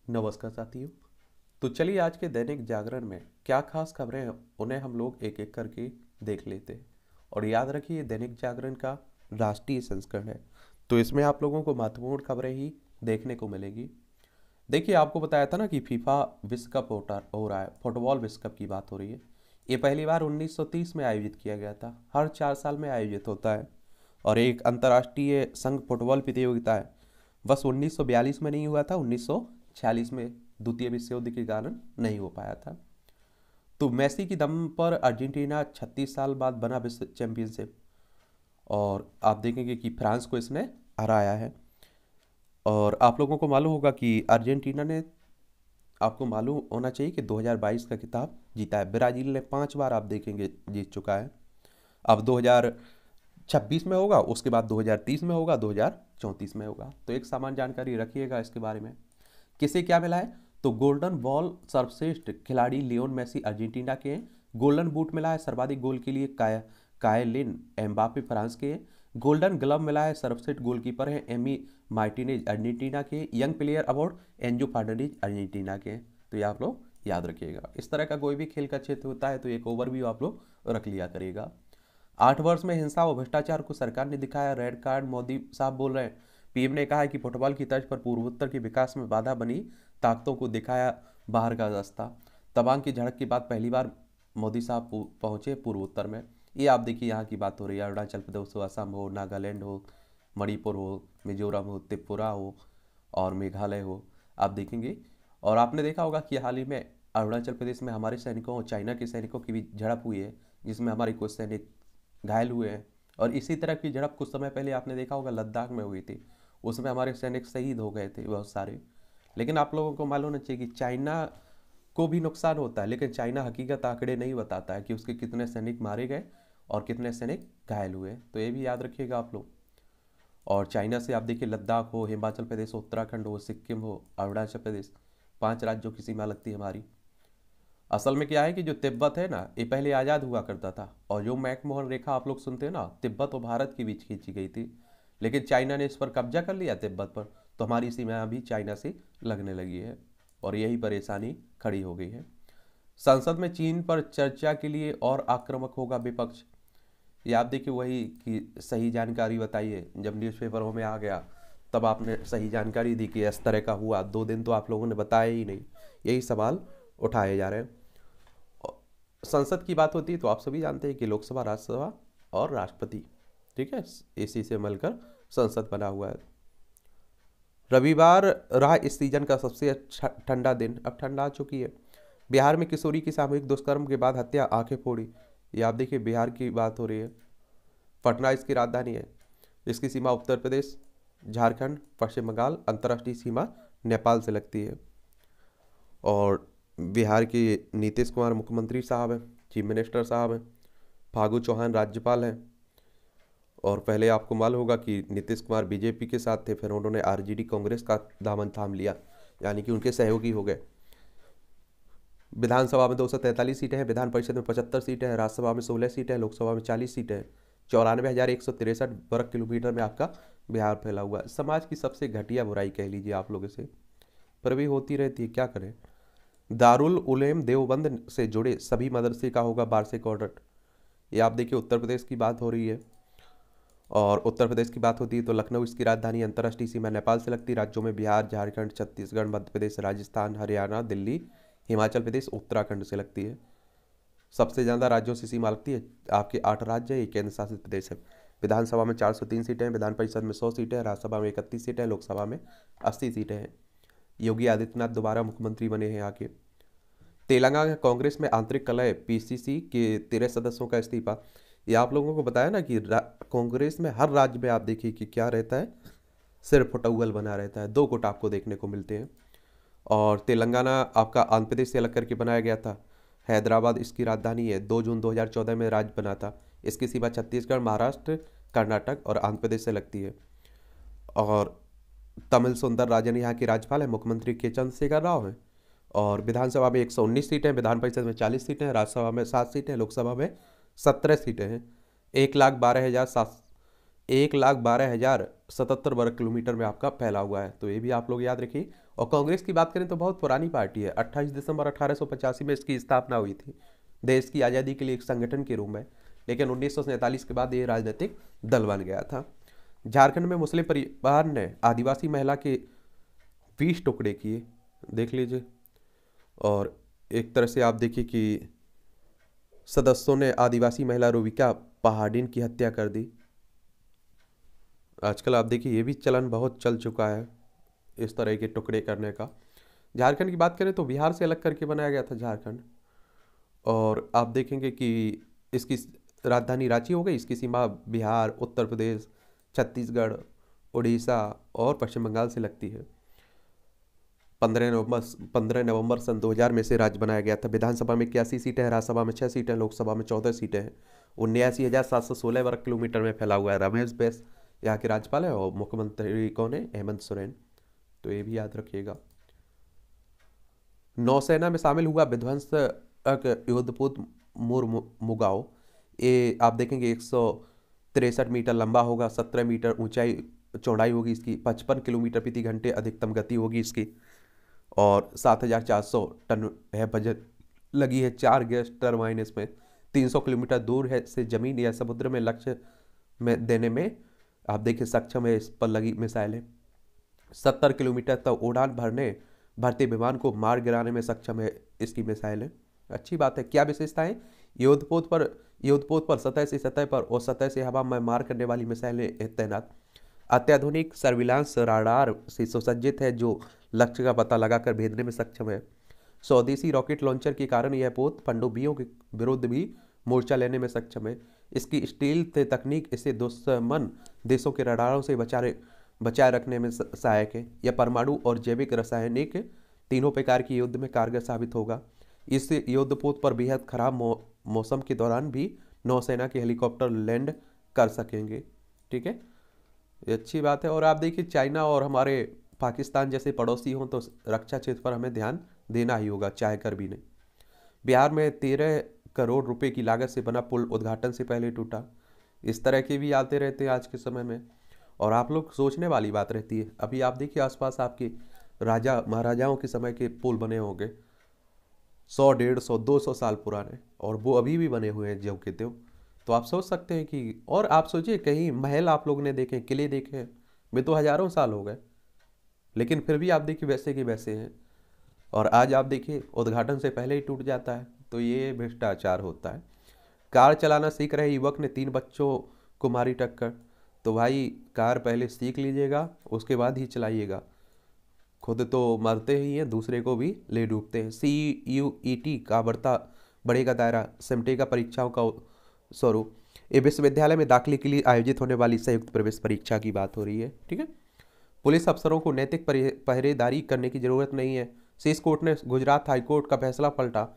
नमस्कार साथियों। तो चलिए आज के दैनिक जागरण में क्या खास खबरें हैं उन्हें हम लोग एक एक करके देख लेते हैं। और याद रखिए दैनिक जागरण का राष्ट्रीय संस्करण है, तो इसमें आप लोगों को महत्वपूर्ण खबरें ही देखने को मिलेगी। देखिए आपको बताया था ना कि फीफा विश्व कप हो रहा है, फुटबॉल विश्व कप की बात हो रही है। ये पहली बार 1930 में आयोजित किया गया था, हर 4 साल में आयोजित होता है और एक अंतर्राष्ट्रीय संघ फुटबॉल प्रतियोगिता है। बस 1942 में नहीं हुआ था, 1946 में द्वितीय विश्व युद्ध के कारण नहीं हो पाया था। तो मेसी की दम पर अर्जेंटीना 36 साल बाद बना विश्व चैंपियनशिप, और आप देखेंगे कि फ्रांस को इसने हराया है। और आप लोगों को मालूम होगा कि अर्जेंटीना ने, आपको मालूम होना चाहिए कि 2022 का खिताब जीता है। ब्राजील ने 5 बार आप देखेंगे जीत चुका है। अब 2026 में होगा, उसके बाद 2030 में होगा, 2034 में होगा। तो एक सामान्य जानकारी रखिएगा इसके बारे में। किसे क्या मिला है? तो गोल्डन बॉल सर्वश्रेष्ठ खिलाड़ी लियोन मेसी अर्जेंटीना के हैं। गोल्डन बूट मिला है सर्वाधिक गोल के लिए कायलिन एम्बापे फ्रांस के हैं। गोल्डन ग्लव मिला है सर्वश्रेष्ठ गोलकीपर है एमी मार्टिनेज अर्जेंटीना के। Young player award Enzo Fernandez Argentina के। तो ये आप लोग याद रखिएगा। इस तरह का कोई भी खेल का क्षेत्र होता है तो एक ओवरव्यू आप लोग रख लिया करिएगा। 8 वर्ष में हिंसा और भ्रष्टाचार को सरकार ने दिखाया रेड कार्ड, मोदी साहब बोल रहे हैं। पीएम ने कहा है कि फुटबॉल की तर्ज पर पूर्वोत्तर के विकास में बाधा बनी ताकतों को दिखाया बाहर का रास्ता। तवांग की झड़प के बाद पहली बार मोदी साहब पहुंचे पूर्वोत्तर में। ये आप देखिए यहाँ की बात हो रही है, अरुणाचल प्रदेश हो, असम हो, नागालैंड हो, मणिपुर हो, मिजोरम हो, त्रिपुरा हो और मेघालय हो, आप देखेंगे। और आपने देखा होगा कि हाल ही में अरुणाचल प्रदेश में हमारे सैनिकों और चाइना के सैनिकों की भी झड़प हुई है, जिसमें हमारे कुछ सैनिक घायल हुए हैं। और इसी तरह की झड़प कुछ समय पहले आपने देखा होगा लद्दाख में हुई थी, उसमें हमारे सैनिक शहीद हो गए थे बहुत सारे। लेकिन आप लोगों को मालूम होना चाहिए कि चाइना को भी नुकसान होता है, लेकिन चाइना हकीकत आंकड़े नहीं बताता है कि उसके कितने सैनिक मारे गए और कितने सैनिक घायल हुए। तो ये भी याद रखिएगा आप लोग। और चाइना से आप देखिए लद्दाख हो, हिमाचल प्रदेश हो, उत्तराखंड हो, सिक्किम हो, अरुणाचल प्रदेश, 5 राज्यों की सीमा लगती है हमारी। असल में क्या है कि जो तिब्बत है ना, ये पहले आज़ाद हुआ करता था, और जो मैकमोहन रेखा आप लोग सुनते हैं ना, तिब्बत और भारत के बीच खींची गई थी। लेकिन चाइना ने इस पर कब्जा कर लिया तिब्बत पर, तो हमारी सीमा अभी चाइना से लगने लगी है और यही परेशानी खड़ी हो गई है। संसद में चीन पर चर्चा के लिए और आक्रामक होगा विपक्ष। ये आप देखिए वही कि सही जानकारी बताइए, जब न्यूज़पेपरों में आ गया तब आपने सही जानकारी दी कि इस तरह का हुआ, 2 दिन तो आप लोगों ने बताया ही नहीं। यही सवाल उठाए जा रहे हैं। संसद की बात होती है तो आप सभी जानते हैं कि लोकसभा, राज्यसभा और राष्ट्रपति, ठीक है, इसी से मिलकर संसद बना हुआ है। रविवार रहा इस सीजन का सबसे अच्छा ठंडा दिन। अब ठंडा आ चुकी है। बिहार में किशोरी की सामूहिक दुष्कर्म के बाद हत्या, आंखें फोड़ी। ये आप देखिए बिहार की बात हो रही है। पटना इसकी राजधानी है। इसकी सीमा उत्तर प्रदेश, झारखंड, पश्चिम बंगाल, अंतर्राष्ट्रीय सीमा नेपाल से लगती है। और बिहार के नीतीश कुमार मुख्यमंत्री साहब हैं, चीफ मिनिस्टर साहब हैं, फागू चौहान राज्यपाल हैं। और पहले आपको मालूम होगा कि नीतीश कुमार बीजेपी के साथ थे, फिर उन्होंने आरजेडी कांग्रेस का दामन थाम लिया, यानी कि उनके सहयोगी हो गए। विधानसभा में 243 सीटें हैं, विधान परिषद में 75 सीटें हैं, राज्यसभा में 16 सीटें हैं, लोकसभा में 40 सीटें हैं। 94,163 वर्ग किलोमीटर में आपका बिहार फैला हुआ है। समाज की सबसे घटिया बुराई कह लीजिए आप लोग इसे, पर भी होती रहती है, क्या करें। दारुल उलेम देवबंद से जुड़े सभी मदरसे का होगा वार्षिक ऑडिट। ये आप देखिए उत्तर प्रदेश की बात हो रही है। और उत्तर प्रदेश की बात होती है तो लखनऊ इसकी राजधानी, अंतर्राष्ट्रीय सीमा नेपाल से लगती। राज्यों में बिहार, झारखंड, छत्तीसगढ़, मध्य प्रदेश, राजस्थान, हरियाणा, दिल्ली, हिमाचल प्रदेश, उत्तराखंड से लगती है। सबसे ज़्यादा राज्यों से सीमा लगती है आपके 8 राज्य है, एक केंद्र शासित प्रदेश है। विधानसभा में 403 सीटें हैं, विधान परिषद में 100 सीटें हैं, राज्यसभा में 31 सीटें हैं, लोकसभा में 80 सीटें हैं। योगी आदित्यनाथ दोबारा मुख्यमंत्री बने हैं यहाँ के। तेलंगाना कांग्रेस में आंतरिक कलह, पीसीसी के 13 सदस्यों का इस्तीफा। ये आप लोगों को बताया ना कि कांग्रेस में हर राज्य में आप देखिए कि क्या रहता है, सिर्फ फटौगल बना रहता है, 2 गुट आपको देखने को मिलते हैं। और तेलंगाना आपका आंध्र प्रदेश से अलग करके बनाया गया था। हैदराबाद इसकी राजधानी है, 2 जून 2014 में राज्य बना था। इसकी सीमा छत्तीसगढ़, महाराष्ट्र, कर्नाटक और आंध्र प्रदेश से लगती है। और तमिल सुंदर राजन यहाँ के राज्यपाल है, मुख्यमंत्री के चंद्रशेखर राव हैं। और विधानसभा में 119 सीटें हैं, विधान परिषद में 40 सीटें हैं, राज्यसभा में 7 सीटें हैं, लोकसभा में 17 सीटें हैं। 1,12,700 1,12,077 वर्ग किलोमीटर में आपका फैला हुआ है। तो ये भी आप लोग याद रखिए। और कांग्रेस की बात करें तो बहुत पुरानी पार्टी है, 28 दिसंबर 1885 में इसकी स्थापना हुई थी देश की आज़ादी के लिए एक संगठन के रूप में, लेकिन 1947 के बाद ये राजनीतिक दल बन गया था। झारखंड में मुस्लिम परिवार ने आदिवासी महिला के 20 टुकड़े किए, देख लीजिए। और एक तरह से आप देखिए कि सदस्यों ने आदिवासी महिला रूबिका पहाड़िन की हत्या कर दी। आजकल आप देखिए ये भी चलन बहुत चल चुका है इस तरह के टुकड़े करने का। झारखंड की बात करें तो बिहार से अलग करके बनाया गया था झारखंड। और आप देखेंगे कि इसकी राजधानी रांची हो गई, इसकी सीमा बिहार, उत्तर प्रदेश, छत्तीसगढ़, उड़ीसा और पश्चिम बंगाल से लगती है। 15 नवंबर सन 2000 में से राज्य बनाया गया था। विधानसभा में 81 सीटें हैं, राज्यसभा में 6 सीटें, लोकसभा में 14 सीटें हैं। 79,716 वर्ग किलोमीटर में फैला हुआ है। रमेश बैस यहाँ के राज्यपाल है और मुख्यमंत्री कौन है? हेमंत सोरेन। तो ये भी याद रखिएगा। नौसेना में शामिल हुआ विध्वंसक युद्धपोत मुगाओ। ये आप देखेंगे 163 मीटर लंबा होगा, 17 मीटर ऊंचाई चौड़ाई होगी इसकी, 55 किलोमीटर प्रति घंटे अधिकतम गति होगी इसकी, और 7,400 टन है वजन। लगी है 4 गैस टरबाइन इसमें। 300 किलोमीटर दूर है से जमीन या समुद्र में लक्ष्य में देने में आप देखिए सक्षम है। इस पर लगी मिसाइल है। 70 किलोमीटर तक उड़ान भरते विमान को मार गिराने में सक्षम है इसकी मिसाइल है। अच्छी बात है। क्या विशेषताएं? युद्धपोत पर सतह से सतह पर और सतह से हवा में मार करने वाली मिसाइलें तैनात। अत्याधुनिक सर्विलांस राडार से सुसज्जित है जो लक्ष्य का पता लगाकर भेजने में सक्षम है। स्वदेशी रॉकेट लॉन्चर के कारण यह पोत पनडुब्बियों के विरुद्ध भी मोर्चा लेने में सक्षम है। इसकी स्टील तकनीक इसे दुश्मन देशों के रडारों से बचाए रखने में सहायक है। यह परमाणु और जैविक रासायनिक तीनों प्रकार की युद्ध में कारगर साबित होगा। इस युद्धपोत पर बेहद खराब मौसम के दौरान भी नौसेना के हेलीकॉप्टर लैंड कर सकेंगे। ठीक है, ये अच्छी बात है। और आप देखिए चाइना और हमारे पाकिस्तान जैसे पड़ोसी हों तो रक्षा क्षेत्र पर हमें ध्यान देना ही होगा, चाहे कर भी नहीं। बिहार में 13 करोड़ रुपए की लागत से बना पुल उद्घाटन से पहले टूटा। इस तरह के भी आते रहते हैं आज के समय में, और आप लोग सोचने वाली बात रहती है। अभी आप देखिए आसपास आपके राजा महाराजाओं के समय के पुल बने होंगे 100, 150, 200 साल पुराने, और वो अभी भी बने हुए हैं ज्यों के त्यों। तो आप सोच सकते हैं कि, और आप सोचिए कहीं महल आप लोग ने देखे, किले देखे हैं, वे तो हजारों साल हो गए, लेकिन फिर भी आप देखिए वैसे के वैसे हैं। और आज आप देखिए उद्घाटन से पहले ही टूट जाता है। तो ये भ्रष्टाचार होता है। कार चलाना सीख रहे युवक ने 3 बच्चों को मारी टक्कर। तो भाई कार पहले सीख लीजिएगा, उसके बाद ही चलाइएगा। खुद तो मरते ही हैं, दूसरे को भी ले डूबते हैं। CUET का बढ़ेगा दायरा, सिमटेगा परीक्षाओं का स्वरूप। ये विश्वविद्यालय में दाखिले के लिए आयोजित होने वाली संयुक्त प्रवेश परीक्षा की बात हो रही है। ठीक है। पुलिस अफसरों को नैतिक पहरेदारी करने की जरूरत नहीं है। शीर्ष कोर्ट ने गुजरात हाईकोर्ट का फैसला पलटा।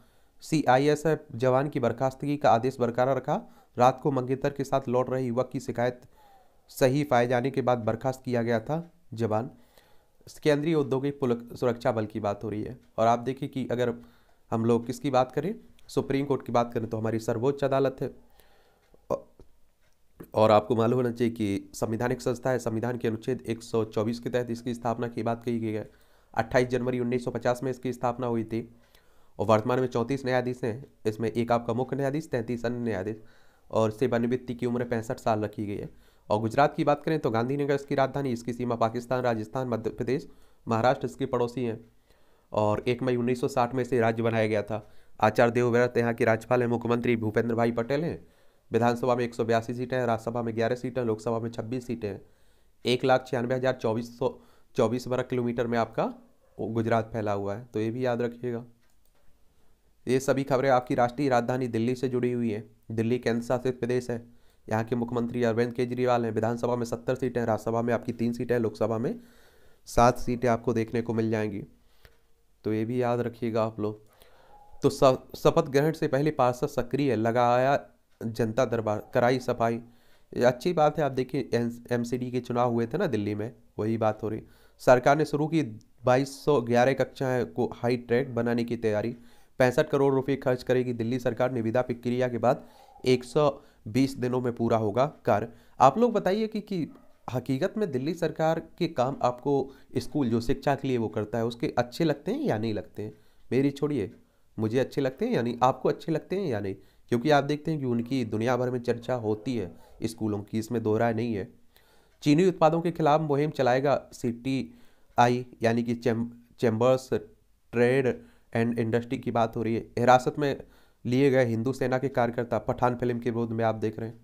CISF जवान की बर्खास्तगी का आदेश बरकरार रखा। रात को मंगेतर के साथ लौट रहे युवक की शिकायत सही पाए जाने के बाद बर्खास्त किया गया था जवान। केंद्रीय औद्योगिक सुरक्षा बल की बात हो रही है। और आप देखिए कि अगर हम लोग किसकी बात करें, सुप्रीम कोर्ट की बात करें, तो हमारी सर्वोच्च अदालत है। और आपको मालूम होना चाहिए कि संवैधानिक संस्था है। संविधान के अनुच्छेद 124 के तहत इसकी स्थापना की बात कही गई है। 28 जनवरी 1950 में इसकी स्थापना हुई थी। और वर्तमान में 34 न्यायाधीश हैं। इसमें एक आपका मुख्य न्यायाधीश, 33 अन्य न्यायाधीश, और सेवानिवृत्ति की उम्र 65 साल रखी गई है। और गुजरात की बात करें तो गांधीनगर इसकी राजधानी, इसकी सीमा पाकिस्तान, राजस्थान, मध्य प्रदेश, महाराष्ट्र इसके पड़ोसी हैं। और 1 मई 1960 में इसे राज्य बनाया गया था। आचार्य देवव्रत यहाँ के राज्यपाल हैं। मुख्यमंत्री भूपेंद्र भाई पटेल हैं। विधानसभा में 182 सीटें हैं, राज्यसभा में 11 सीटें, लोकसभा में 26 सीटें हैं। 1,96,424 वर्ग किलोमीटर में आपका गुजरात फैला हुआ है। तो ये भी याद रखिएगा। ये सभी खबरें आपकी राष्ट्रीय राजधानी दिल्ली से जुड़ी हुई हैं। दिल्ली केंद्र शासित प्रदेश है। यहाँ के मुख्यमंत्री अरविंद केजरीवाल हैं। विधानसभा में 70 सीटें, राज्यसभा में आपकी 3 सीटें, लोकसभा में 7 सीटें आपको देखने को मिल जाएंगी। तो ये भी याद रखिएगा आप लोग। तो शपथ ग्रहण से पहले पार्षद सक्रिय, लगाया जनता दरबार, कराई सफाई। ये अच्छी बात है। आप देखिए MCD के चुनाव हुए थे ना दिल्ली में, वही बात हो रही। सरकार ने शुरू की 2211 कक्षाएं को हाई ट्रैक बनाने की तैयारी। 65 करोड़ रुपए खर्च करेगी दिल्ली सरकार। निविदा प्रक्रिया के बाद 20 दिनों में पूरा होगा कार्य। आप लोग बताइए कि हकीकत में दिल्ली सरकार के काम आपको स्कूल जो शिक्षा के लिए वो करता है उसके अच्छे लगते हैं या नहीं लगते हैं? मेरी छोड़िए, मुझे अच्छे लगते हैं या नहीं, आपको अच्छे लगते हैं या नहीं? क्योंकि आप देखते हैं कि उनकी दुनिया भर में चर्चा होती है स्कूलों की, इसमें दो राय नहीं है। चीनी उत्पादों के खिलाफ मुहिम चलाएगा CTI, यानी कि चैम्बर्स ट्रेड एंड इंडस्ट्री की बात हो रही है। हिरासत में लिए गए हिंदू सेना के कार्यकर्ता पठान फिल्म के विरोध में आप देख रहे हैं।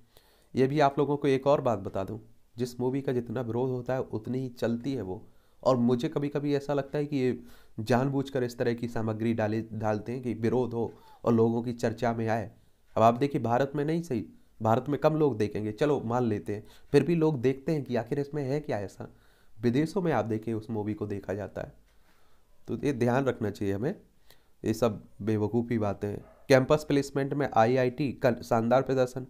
ये भी आप लोगों को एक और बात बता दूं, जिस मूवी का जितना विरोध होता है उतनी ही चलती है वो। और मुझे कभी कभी ऐसा लगता है कि ये जानबूझकर इस तरह की सामग्री डालते हैं कि विरोध हो और लोगों की चर्चा में आए। अब आप देखिए, भारत में नहीं सही, भारत में कम लोग देखेंगे, चलो मान लेते हैं, फिर भी लोग देखते हैं कि आखिर इसमें है क्या ऐसा। विदेशों में आप देखिए उस मूवी को देखा जाता है। तो ये ध्यान रखना चाहिए हमें, ये सब बेवकूफ़ी बातें हैं। कैंपस प्लेसमेंट में IIT का शानदार प्रदर्शन।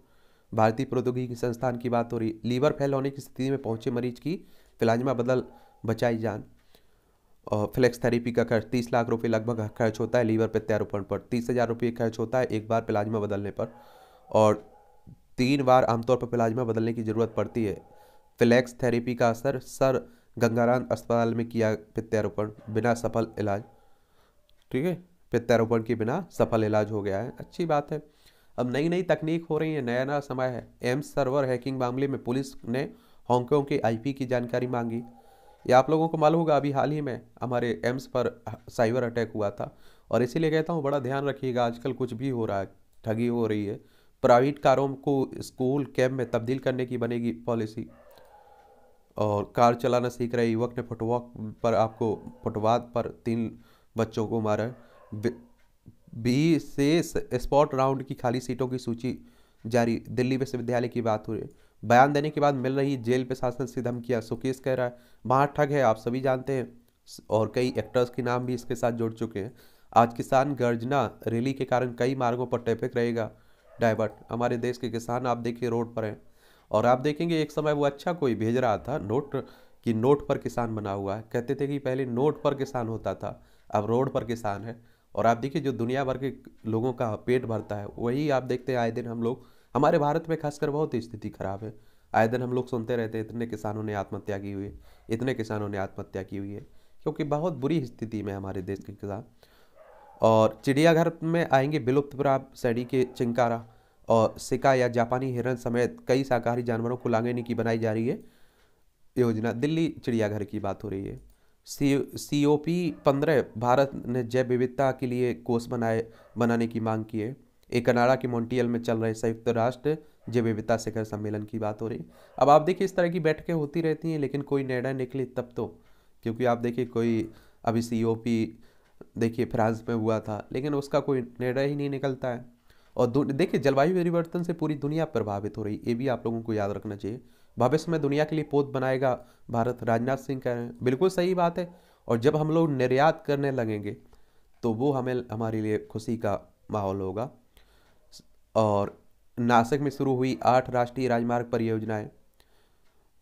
भारतीय प्रौद्योगिकी संस्थान की बात हो रही। लीवर फेल होने की स्थिति में पहुंचे मरीज की प्लाज्मा बदल बचाई जान। और फ्लेक्स थेरेपी का खर्च 30 लाख रुपए लगभग खर्च होता है लीवर प्रत्यारोपण पर। 30,000 रुपये खर्च होता है एक बार प्लाज्मा बदलने पर, और 3 बार आमतौर पर प्लाज्मा बदलने की ज़रूरत पड़ती है। फ्लेक्स थेरेपी का असर, सर गंगाराम अस्पताल में किया प्रत्यारोपण, बिना सफल इलाज। ठीक है, प्रत्यारोपण के बिना सफल इलाज हो गया है, अच्छी बात है। अब नई नई तकनीक हो रही है, नया नया समय है। एम्स सर्वर हैकिंग मामले में पुलिस ने हांगकांग के IP की जानकारी मांगी। ये आप लोगों को मालूम होगा, अभी हाल ही में हमारे एम्स पर साइबर अटैक हुआ था। और इसीलिए कहता हूँ बड़ा ध्यान रखिएगा, आजकल कुछ भी हो रहा है, ठगी हो रही है। प्राइवेट कारों को स्कूल कैब में तब्दील करने की बनेगी पॉलिसी। और कार चलाना सीख रहे युवक ने फुटपाथ पर 3 बच्चों को मारा। 20 शेष स्पॉट राउंड की खाली सीटों की सूची जारी। दिल्ली विश्वविद्यालय की बात हो रही है। बयान देने के बाद मिल रही जेल प्रशासन से धमकियां। सुकेश कह रहा है वहाँ ठग है, आप सभी जानते हैं। और कई एक्टर्स के नाम भी इसके साथ जुड़ चुके हैं। आज किसान गर्जना रैली के कारण कई मार्गों पर ट्रैफिक रहेगा डाइवर्ट। हमारे देश के किसान आप देखिए रोड पर हैं। और आप देखेंगे एक समय वो अच्छा कोई भेज रहा था नोट, कि नोट पर किसान बना हुआ है। कहते थे कि पहले नोट पर किसान होता था, अब रोड पर किसान है। और आप देखिए जो दुनिया भर के लोगों का पेट भरता है वही आप देखते हैं आए दिन हम लोग, हमारे भारत में खासकर बहुत स्थिति खराब है। आए दिन हम लोग सुनते रहते हैं इतने किसानों ने आत्महत्या की हुई है, इतने किसानों ने आत्महत्या की हुई है, क्योंकि बहुत बुरी स्थिति में हमारे देश के किसान। और चिड़ियाघर में आएंगे विलुप्तप्राप्त सैडी के चिंकारा और सिका या जापानी हिरन समेत कई शाकाहारी जानवरों को लांघने की बनाई जा रही है योजना। दिल्ली चिड़ियाघर की बात हो रही है। COP15 भारत ने जैव विविधता के लिए कोष बनाने की मांग की है। एक कनाडा के मॉन्ट्रियल में चल रहे संयुक्त राष्ट्र जैव विविधता शिखर सम्मेलन की बात हो रही है। अब आप देखिए इस तरह की बैठकें होती रहती हैं, लेकिन कोई निर्णय निकले तब तो। क्योंकि आप देखिए कोई अभी COP देखिए फ्रांस में हुआ था, लेकिन उसका कोई निर्णय ही नहीं निकलता है। और देखिए जलवायु परिवर्तन से पूरी दुनिया प्रभावित हो रही, ये भी आप लोगों को याद रखना चाहिए। भविष्य में दुनिया के लिए पोत बनाएगा भारत, राजनाथ सिंह कह रहे हैं, बिल्कुल सही बात है। और जब हम लोग निर्यात करने लगेंगे तो वो हमारे लिए खुशी का माहौल होगा। और नासिक में शुरू हुई 8 राष्ट्रीय राजमार्ग परियोजनाएं।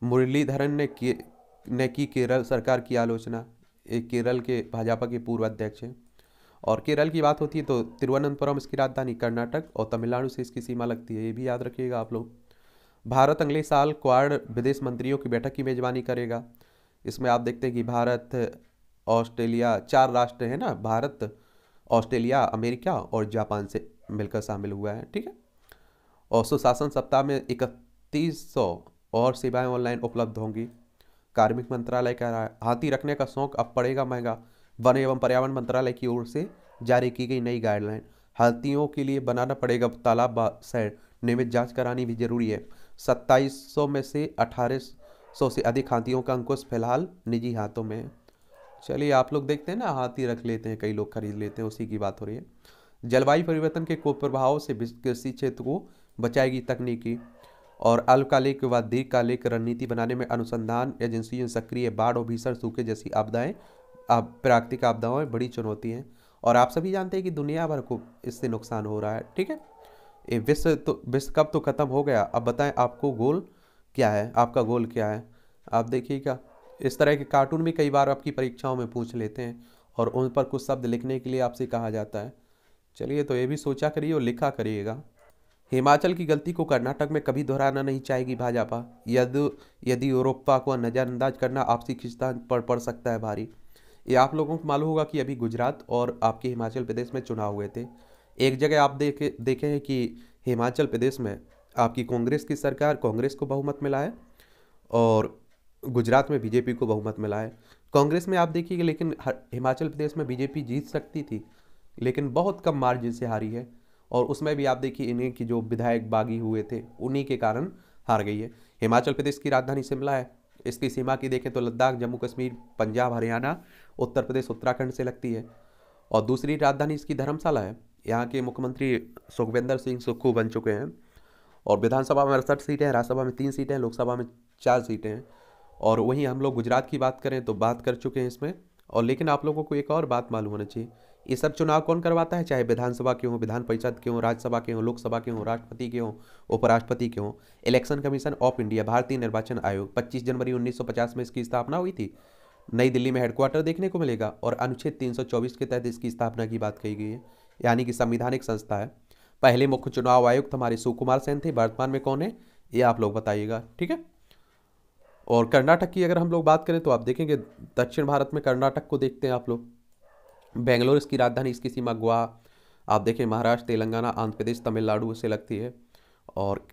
मुरलीधरन ने की केरल सरकार की आलोचना। एक केरल के भाजपा के पूर्व अध्यक्ष हैं। और केरल की बात होती है तो तिरुवनंतपुरम इसकी राजधानी, कर्नाटक और तमिलनाडु से इसकी सीमा लगती है, ये भी याद रखिएगा आप लोग। भारत अगले साल क्वाड विदेश मंत्रियों की बैठक की मेजबानी करेगा। इसमें आप देखते हैं कि भारत, ऑस्ट्रेलिया, 4 राष्ट्र हैं ना, भारत, ऑस्ट्रेलिया, अमेरिका और जापान से मिलकर शामिल हुआ है। ठीक है। और सुशासन सप्ताह में 3100 और सेवाएं ऑनलाइन उपलब्ध होंगी। कार्मिक मंत्रालय कह रहा है हाथी रखने का शौक अब पड़ेगा महंगा। वन एवं पर्यावरण मंत्रालय की ओर से जारी की गई नई गाइडलाइन। हाथियों के लिए बनाना पड़ेगा तालाब साइड, नियमित जांच करानी भी जरूरी है। 2700 में से 1800 से अधिक हाथियों का अंकुश फिलहाल निजी हाथों में है। चलिए आप लोग देखते हैं ना, हाथी रख लेते हैं, कई लोग खरीद लेते हैं, उसी की बात हो रही है। जलवायु परिवर्तन के कुप्रभावों से कृषि क्षेत्र को बचाएगी तकनीकी। और अल्पकालिक व दीर्घकालिक रणनीति बनाने में अनुसंधान एजेंसियों सक्रिय। बाढ़ और भीषण सूखे जैसी आपदाएं, प्राकृतिक आपदाएं बड़ी चुनौती हैं। और आप सभी जानते हैं कि दुनिया भर को इससे नुकसान हो रहा है। ठीक है, ये विश्व कप तो खत्म हो गया। अब बताएं आपको गोल क्या है, आपका गोल क्या है? आप देखिएगा इस तरह के कार्टून भी कई बार आपकी परीक्षाओं में पूछ लेते हैं और उन पर कुछ शब्द लिखने के लिए आपसे कहा जाता है। चलिए तो ये भी सोचा करिए और लिखा करिएगा। हिमाचल की गलती को कर्नाटक में कभी दोहराना नहीं चाहेगी भाजपा। यदि यदि यूरोपा को नज़रअंदाज करना आपसी खिंचाव पर पड़ सकता है भारी। ये आप लोगों को मालूम होगा कि अभी गुजरात और आपके हिमाचल प्रदेश में चुनाव हुए थे। एक जगह आप देखे हैं कि हिमाचल प्रदेश में आपकी कांग्रेस की सरकार, कांग्रेस को बहुमत मिला है, और गुजरात में बीजेपी को बहुमत मिला है। कांग्रेस में आप देखिए, लेकिन हिमाचल प्रदेश में बीजेपी जीत सकती थी, लेकिन बहुत कम मार्जिन से हारी है। और उसमें भी आप देखिए, इन्हीं की जो विधायक बागी हुए थे उन्हीं के कारण हार गई है। हिमाचल प्रदेश की राजधानी शिमला है। इसकी सीमा की देखें तो लद्दाख, जम्मू कश्मीर, पंजाब, हरियाणा, उत्तर प्रदेश, उत्तराखंड से लगती है। और दूसरी राजधानी इसकी धर्मशाला है। यहाँ के मुख्यमंत्री सुखविंदर सिंह सुक्खू बन चुके हैं। और विधानसभा में 68 सीटें हैं, राज्यसभा में 3 सीटें हैं, लोकसभा में 4 सीटें हैं। और वहीं हम लोग गुजरात की बात करें तो बात कर चुके हैं इसमें। और लेकिन आप लोगों को एक और बात मालूम होना चाहिए, ये सब चुनाव कौन करवाता है, चाहे विधानसभा के हों, विधान परिषद के हों, राज्यसभा के हों, लोकसभा के हों, राष्ट्रपति के हों, उपराष्ट्रपति के हों। इलेक्शन कमीशन ऑफ इंडिया, भारतीय निर्वाचन आयोग, 25 जनवरी 1950 में इसकी स्थापना हुई थी। नई दिल्ली में हेडक्वार्टर देखने को मिलेगा, और अनुच्छेद 324 के तहत इसकी स्थापना की बात कही गई है, यानी कि संवैधानिक संस्था है। पहले मुख्य चुनाव आयुक्त हमारे सुकुमार सेन थे, वर्तमान में कौन है ये आप लोग बताइएगा, ठीक है। और कर्नाटक की अगर हम लोग बात करें तो आप देखेंगे दक्षिण भारत में कर्नाटक को देखते हैं आप लोग। बेंगलोर इसकी राजधानी, इसकी सीमा गोवा। आप देखें महाराष्ट्र, तेलंगाना, आंध्र प्रदेश, तमिलनाडु से लगती है, और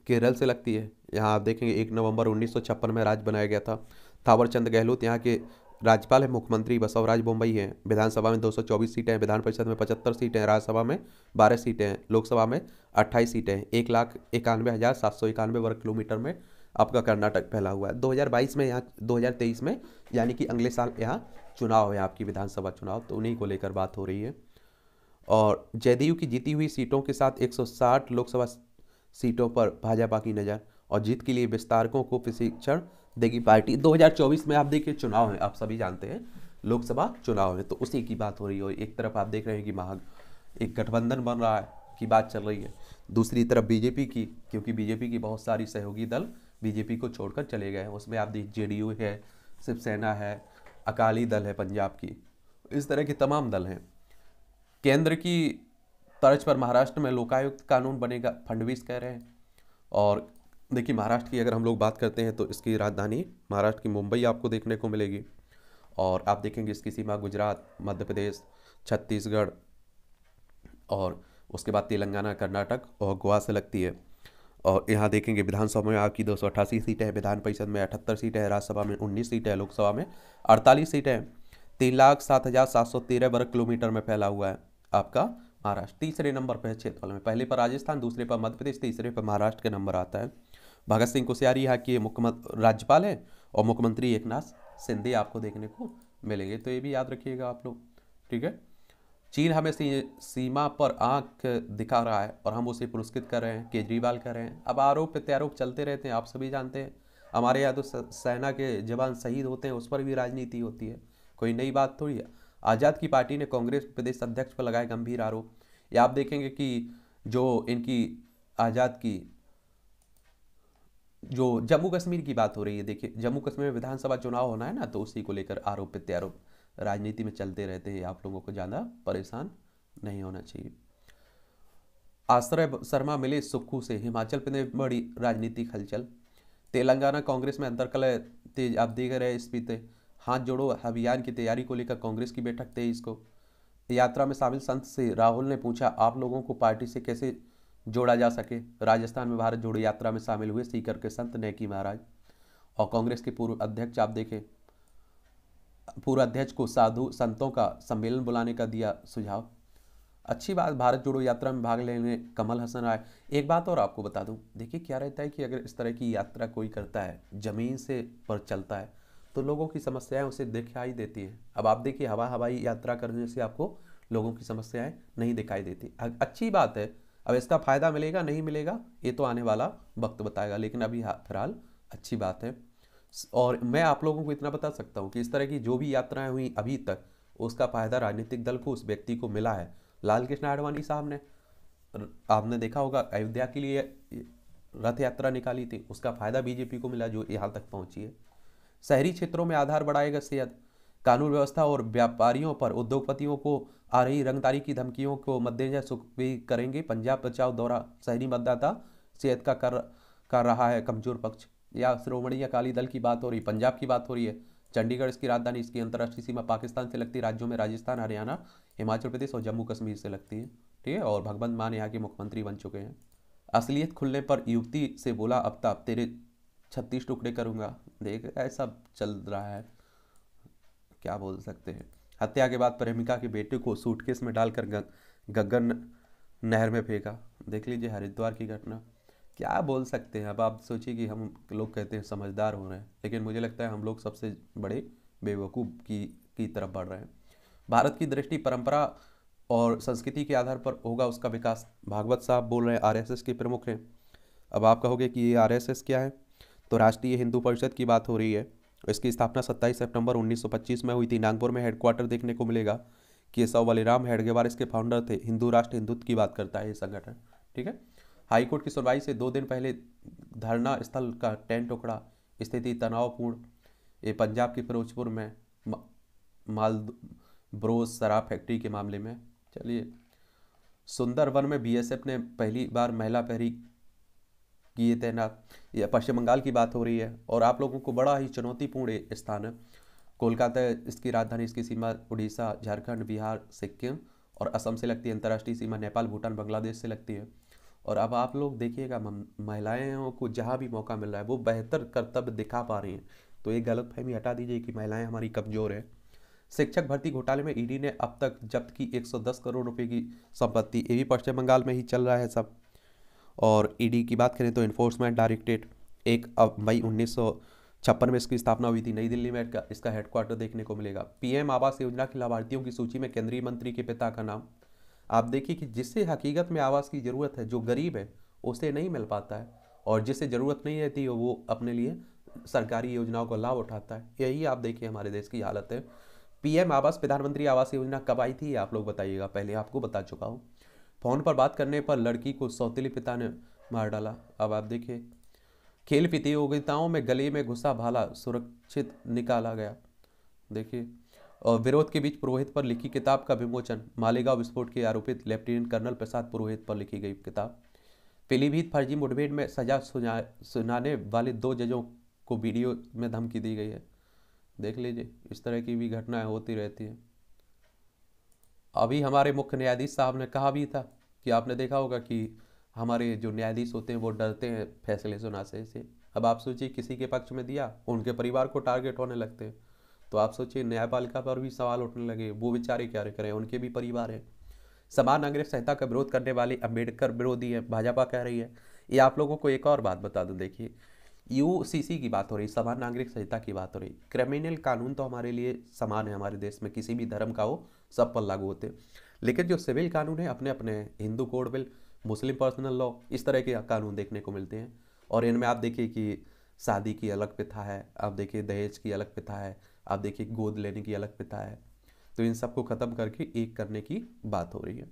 केरल से लगती है। यहाँ आप देखेंगे 1 नवंबर 1956 में राज्य बनाया गया था। थावरचंद गहलोत यहाँ के राज्यपाल है। मुख्यमंत्री बसवराज बोम्मई हैं। विधानसभा में 224 सीटें हैं, विधान परिषद में 75 सीटें हैं, राज्यसभा में 12 सीटें हैं, लोकसभा में 28 सीटें हैं। 1,91,791 वर्ग किलोमीटर में आपका कर्नाटक फैला हुआ है। 2022 में यहाँ 2023 में यानी कि अगले साल यहाँ चुनाव है, आपकी विधानसभा चुनाव, तो उन्हीं को लेकर बात हो रही है। और जदयू की जीती हुई सीटों के साथ 160 लोकसभा सीटों पर भाजपा की नज़र, और जीत के लिए विस्तारकों को प्रशिक्षण देगी पार्टी। 2024 में आप देखिए चुनाव है, आप सभी जानते हैं लोकसभा चुनाव है, तो उसी की बात हो रही है। एक तरफ आप देख रहे हैं कि एक गठबंधन बन रहा है की बात चल रही है, दूसरी तरफ बीजेपी की, क्योंकि बीजेपी की बहुत सारी सहयोगी दल बीजेपी को छोड़कर चले गए हैं। उसमें आप देखिए जेडीयू है, शिवसेना है, अकाली दल है पंजाब की, इस तरह के तमाम दल हैं। केंद्र की तर्ज पर महाराष्ट्र में लोकायुक्त कानून बनेगा, फडणवीस कह रहे हैं। और देखिए महाराष्ट्र की अगर हम लोग बात करते हैं तो इसकी राजधानी महाराष्ट्र की मुंबई आपको देखने को मिलेगी। और आप देखेंगे इसकी सीमा गुजरात, मध्य प्रदेश, छत्तीसगढ़, और उसके बाद तेलंगाना, कर्नाटक और गोवा से लगती है। और यहाँ देखेंगे विधानसभा में आपकी 288 सीटें हैं, विधान परिषद में 78 सीटें हैं, राज्यसभा में 19 सीटें हैं, लोकसभा में 48 सीटें हैं। 3,07,713 वर्ग किलोमीटर में फैला हुआ है आपका महाराष्ट्र। तीसरे नंबर पर है क्षेत्रफल में, पहले पर राजस्थान, दूसरे पर मध्य प्रदेश, तीसरे पर महाराष्ट्र के नंबर आता है। भगत सिंह कोश्यारी यहाँ के मुख्यमंत्री राज्यपाल है, और मुख्यमंत्री एकनाथ शिंदे आपको देखने को मिलेंगे, तो ये भी याद रखिएगा आप लोग, ठीक है। चीन हमें सीमा पर आंख दिखा रहा है और हम उसे पुरस्कृत कर रहे हैं, केजरीवाल कर रहे हैं। अब आरोप प्रत्यारोप चलते रहते हैं, आप सभी जानते हैं। हमारे यहाँ तो सेना के जवान शहीद होते हैं, उस पर भी राजनीति होती है, कोई नई बात थोड़ी है। आज़ाद की पार्टी ने कांग्रेस प्रदेश अध्यक्ष पर लगाए गंभीर आरोप। या आप देखेंगे कि जो इनकी आज़ाद की जो जम्मू कश्मीर की बात हो रही है, देखिए जम्मू कश्मीर में विधानसभा चुनाव होना है ना, तो उसी को लेकर आरोप प्रत्यारोप राजनीति में चलते रहते हैं। आप लोगों को ज़्यादा परेशान नहीं होना चाहिए। आश्रय शर्मा मिले सुक्खू से, हिमाचल प्रदेश में बड़ी राजनीतिक हलचल। तेलंगाना कांग्रेस में अंतर्कलह तेज, आप देख रहे इस बीते हाथ जोड़ो अभियान की तैयारी को लेकर कांग्रेस की बैठक 23 को। यात्रा में शामिल संत से राहुल ने पूछा आप लोगों को पार्टी से कैसे जोड़ा जा सके। राजस्थान में भारत जोड़ो यात्रा में शामिल हुए सीकर के संत नेकी महाराज। और कांग्रेस के पूर्व अध्यक्ष आप देखें, पूर्व अध्यक्ष को साधु संतों का सम्मेलन बुलाने का दिया सुझाव। अच्छी बात, भारत जोड़ो यात्रा में भाग लेने कमल हसन आए। एक बात और आपको बता दूं, देखिए क्या रहता है कि अगर इस तरह की यात्रा कोई करता है, जमीन से पर चलता है, तो लोगों की समस्याएं उसे दिखाई देती हैं। अब आप देखिए हवाई यात्रा करने से आपको लोगों की समस्याएं नहीं दिखाई देती, अच्छी बात है। अब इसका फायदा मिलेगा नहीं मिलेगा ये तो आने वाला वक्त बताएगा, लेकिन अभी फिलहाल अच्छी बात है। और मैं आप लोगों को इतना बता सकता हूँ कि इस तरह की जो भी यात्राएं हुई अभी तक, उसका फायदा राजनीतिक दल को, उस व्यक्ति को मिला है। लाल कृष्ण आडवाणी साहब ने, आपने देखा होगा, अयोध्या के लिए रथ यात्रा निकाली थी, उसका फायदा बीजेपी को मिला जो यहाँ तक पहुंची है। शहरी क्षेत्रों में आधार बढ़ाएगा सेहत, कानून व्यवस्था और व्यापारियों पर उद्योगपतियों को आ रही रंगदारी की धमकियों को मद्देनजर सुखबी करेंगे। पंजाब बचाओ दौरा शहरी मतदाता सेहत का कर रहा है कमजोर पक्ष। या श्रोमणी अकाली दल की बात हो रही, पंजाब की बात हो रही है। चंडीगढ़ इसकी राजधानी, इसकी अंतर्राष्ट्रीय सीमा पाकिस्तान से लगती राज्यों में राजस्थान, हरियाणा, हिमाचल प्रदेश और जम्मू कश्मीर से लगती है। ठीक है। और भगवंत मान यहाँ के मुख्यमंत्री बन चुके हैं। असलियत खुलने पर युवती से बोला, अब तक तेरे 36 टुकड़े करूंगा। देख ऐसा चल रहा है, क्या बोल सकते हैं। हत्या के बाद प्रेमिका के बेटे को सूटकेस में डालकर गगन नहर में फेंका। देख लीजिए हरिद्वार की घटना। क्या बोल सकते हैं। अब आप सोचिए कि हम लोग कहते हैं समझदार हो रहे हैं, लेकिन मुझे लगता है हम लोग सबसे बड़े बेवकूफ़ की तरफ बढ़ रहे हैं। भारत की दृष्टि परंपरा और संस्कृति के आधार पर होगा उसका विकास। भागवत साहब बोल रहे हैं, आरएसएस के प्रमुख हैं। अब आप कहोगे कि ये आरएसएस क्या है, तो राष्ट्रीय हिंदू परिषद की बात हो रही है। इसकी स्थापना 27 सितंबर 1925 में हुई थी। नागपुर में हेडक्वार्टर देखने को मिलेगा। केशव बलिराम हेडगेवार इसके फाउंडर थे। हिंदू राष्ट्र हिंदुत्व की बात करता है ये संगठन। ठीक है। हाईकोर्ट की सुनवाई से 2 दिन पहले धरना स्थल का टेंट टुकड़ा, स्थिति तनावपूर्ण। ये पंजाब के फिरोजपुर में माल ब्रोज शराब फैक्ट्री के मामले में। चलिए, सुंदरवन में बीएसएफ ने पहली बार महिला प्रहरी किए तैनात। यह पश्चिम बंगाल की बात हो रही है और आप लोगों को बड़ा ही चुनौतीपूर्ण स्थान है। कोलकाता इसकी राजधानी, इसकी सीमा उड़ीसा, झारखंड, बिहार, सिक्किम और असम से लगती है। अंतर्राष्ट्रीय सीमा नेपाल, भूटान, बांग्लादेश से लगती है। और अब आप लोग देखिएगा, महिलाओं को जहाँ भी मौका मिल रहा है वो बेहतर कर्तव्य दिखा पा रही हैं। तो ये गलतफहमी हटा दीजिए कि महिलाएं हमारी कमज़ोर है। शिक्षक भर्ती घोटाले में ईडी ने अब तक जब्त की 110 करोड़ रुपए की संपत्ति। ये भी पश्चिम बंगाल में ही चल रहा है सब। और ईडी की बात करें तो इन्फोर्समेंट डायरेक्टरेट 1 मई 1956 में इसकी स्थापना हुई थी। नई दिल्ली में इसका हेडक्वार्टर देखने को मिलेगा। पीएम आवास योजना के लाभार्थियों की सूची में केंद्रीय मंत्री के पिता का नाम। आप देखिए कि जिससे हकीकत में आवास की ज़रूरत है, जो गरीब है, उसे नहीं मिल पाता है, और जिससे ज़रूरत नहीं रहती है वो अपने लिए सरकारी योजनाओं का लाभ उठाता है। यही आप देखिए हमारे देश की हालत है। पीएम आवास, प्रधानमंत्री आवास योजना कब आई थी आप लोग बताइएगा। पहले आपको बता चुका हूँ। फ़ोन पर बात करने पर लड़की को सौतेले पिता ने मार डाला। अब आप देखिए, खेल प्रतियोगिताओं में गले में घुसा भाला सुरक्षित निकाला गया। देखिए, और विरोध के बीच पुरोहित पर लिखी किताब का विमोचन। मालेगांव विस्फोट के आरोपित लेफ्टिनेंट कर्नल प्रसाद पुरोहित पर लिखी गई किताब। पीलीभीत फर्जी मुठभेड़ में सजा सुनाने वाले 2 जजों को वीडियो में धमकी दी गई है। देख लीजिए, इस तरह की भी घटनाएं होती रहती हैं। अभी हमारे मुख्य न्यायाधीश साहब ने कहा भी था कि आपने देखा होगा कि हमारे जो न्यायाधीश होते हैं वो डरते हैं फैसले सुनाने से। अब आप सोचिए, किसी के पक्ष में दिया, उनके परिवार को टारगेट होने लगते हैं। तो आप सोचिए, न्यायपालिका पर भी सवाल उठने लगे। वो बेचारे क्या करें, उनके भी परिवार है। समान नागरिक संहिता का विरोध करने वाले अम्बेडकर विरोधी है, भाजपा कह रही है। ये आप लोगों को एक और बात बता दूं, देखिए, यूसीसी की बात हो रही, समान नागरिक संहिता की बात हो रही। क्रिमिनल कानून तो हमारे लिए समान है, हमारे देश में किसी भी धर्म का हो सब पर लागू होते, लेकिन जो सिविल कानून है अपने अपने हैं। हिंदू कोड बिल, मुस्लिम पर्सनल लॉ, इस तरह के कानून देखने को मिलते हैं। और इनमें आप देखिए कि शादी की अलग प्रथा है, आप देखिए दहेज की अलग प्रथा है, आप देखिए गोद लेने की अलग प्रथा है। तो इन सबको ख़त्म करके एक करने की बात हो रही है।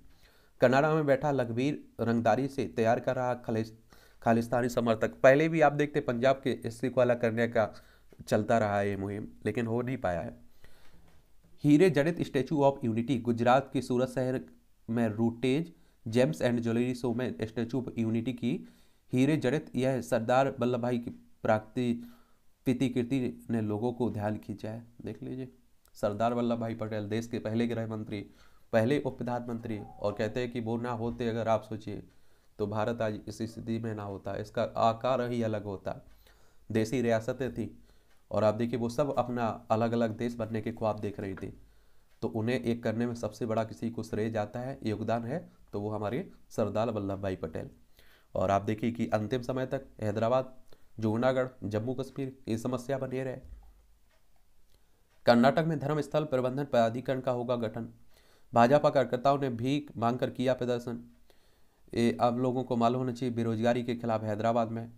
कनाडा में बैठा लखबीर रंगदारी से तैयार कर रहा खालिस्तानी समर्थक। पहले भी आप देखते पंजाब के एससी को अलग करने का चलता रहा है ये मुहिम, लेकिन हो नहीं पाया है। हीरे जड़ित स्टैचू ऑफ यूनिटी, गुजरात के सूरत शहर में रूटेज जेम्स एंड ज्वेलरी शो में स्टैचू ऑफ यूनिटी की हीरे जड़ित यह सरदार वल्लभ भाई की प्रतिकृति ने लोगों को ध्यान खींचा है। देख लीजिए, सरदार वल्लभ भाई पटेल देश के पहले गृह मंत्री, पहले उप प्रधानमंत्री, और कहते हैं कि वो ना होते, अगर आप सोचिए, तो भारत आज इस स्थिति में ना होता, इसका आकार ही अलग होता। देसी रियासतें थी और आप देखिए वो सब अपना अलग अलग देश बनने के ख्वाब देख रही थी। तो उन्हें एक करने में सबसे बड़ा किसी को श्रेय जाता है, योगदान है, तो वो हमारे सरदार वल्लभ भाई पटेल। और आप देखिए कि अंतिम समय तक हैदराबाद, जूनागढ़, जम्मू कश्मीर ये समस्या बनी रहे। कर्नाटक में धर्मस्थल प्रबंधन प्राधिकरण का होगा गठन। भाजपा कार्यकर्ताओं ने भीख मांगकर किया प्रदर्शन। ये आप लोगों को मालूम होना चाहिए, बेरोजगारी के खिलाफ हैदराबाद में।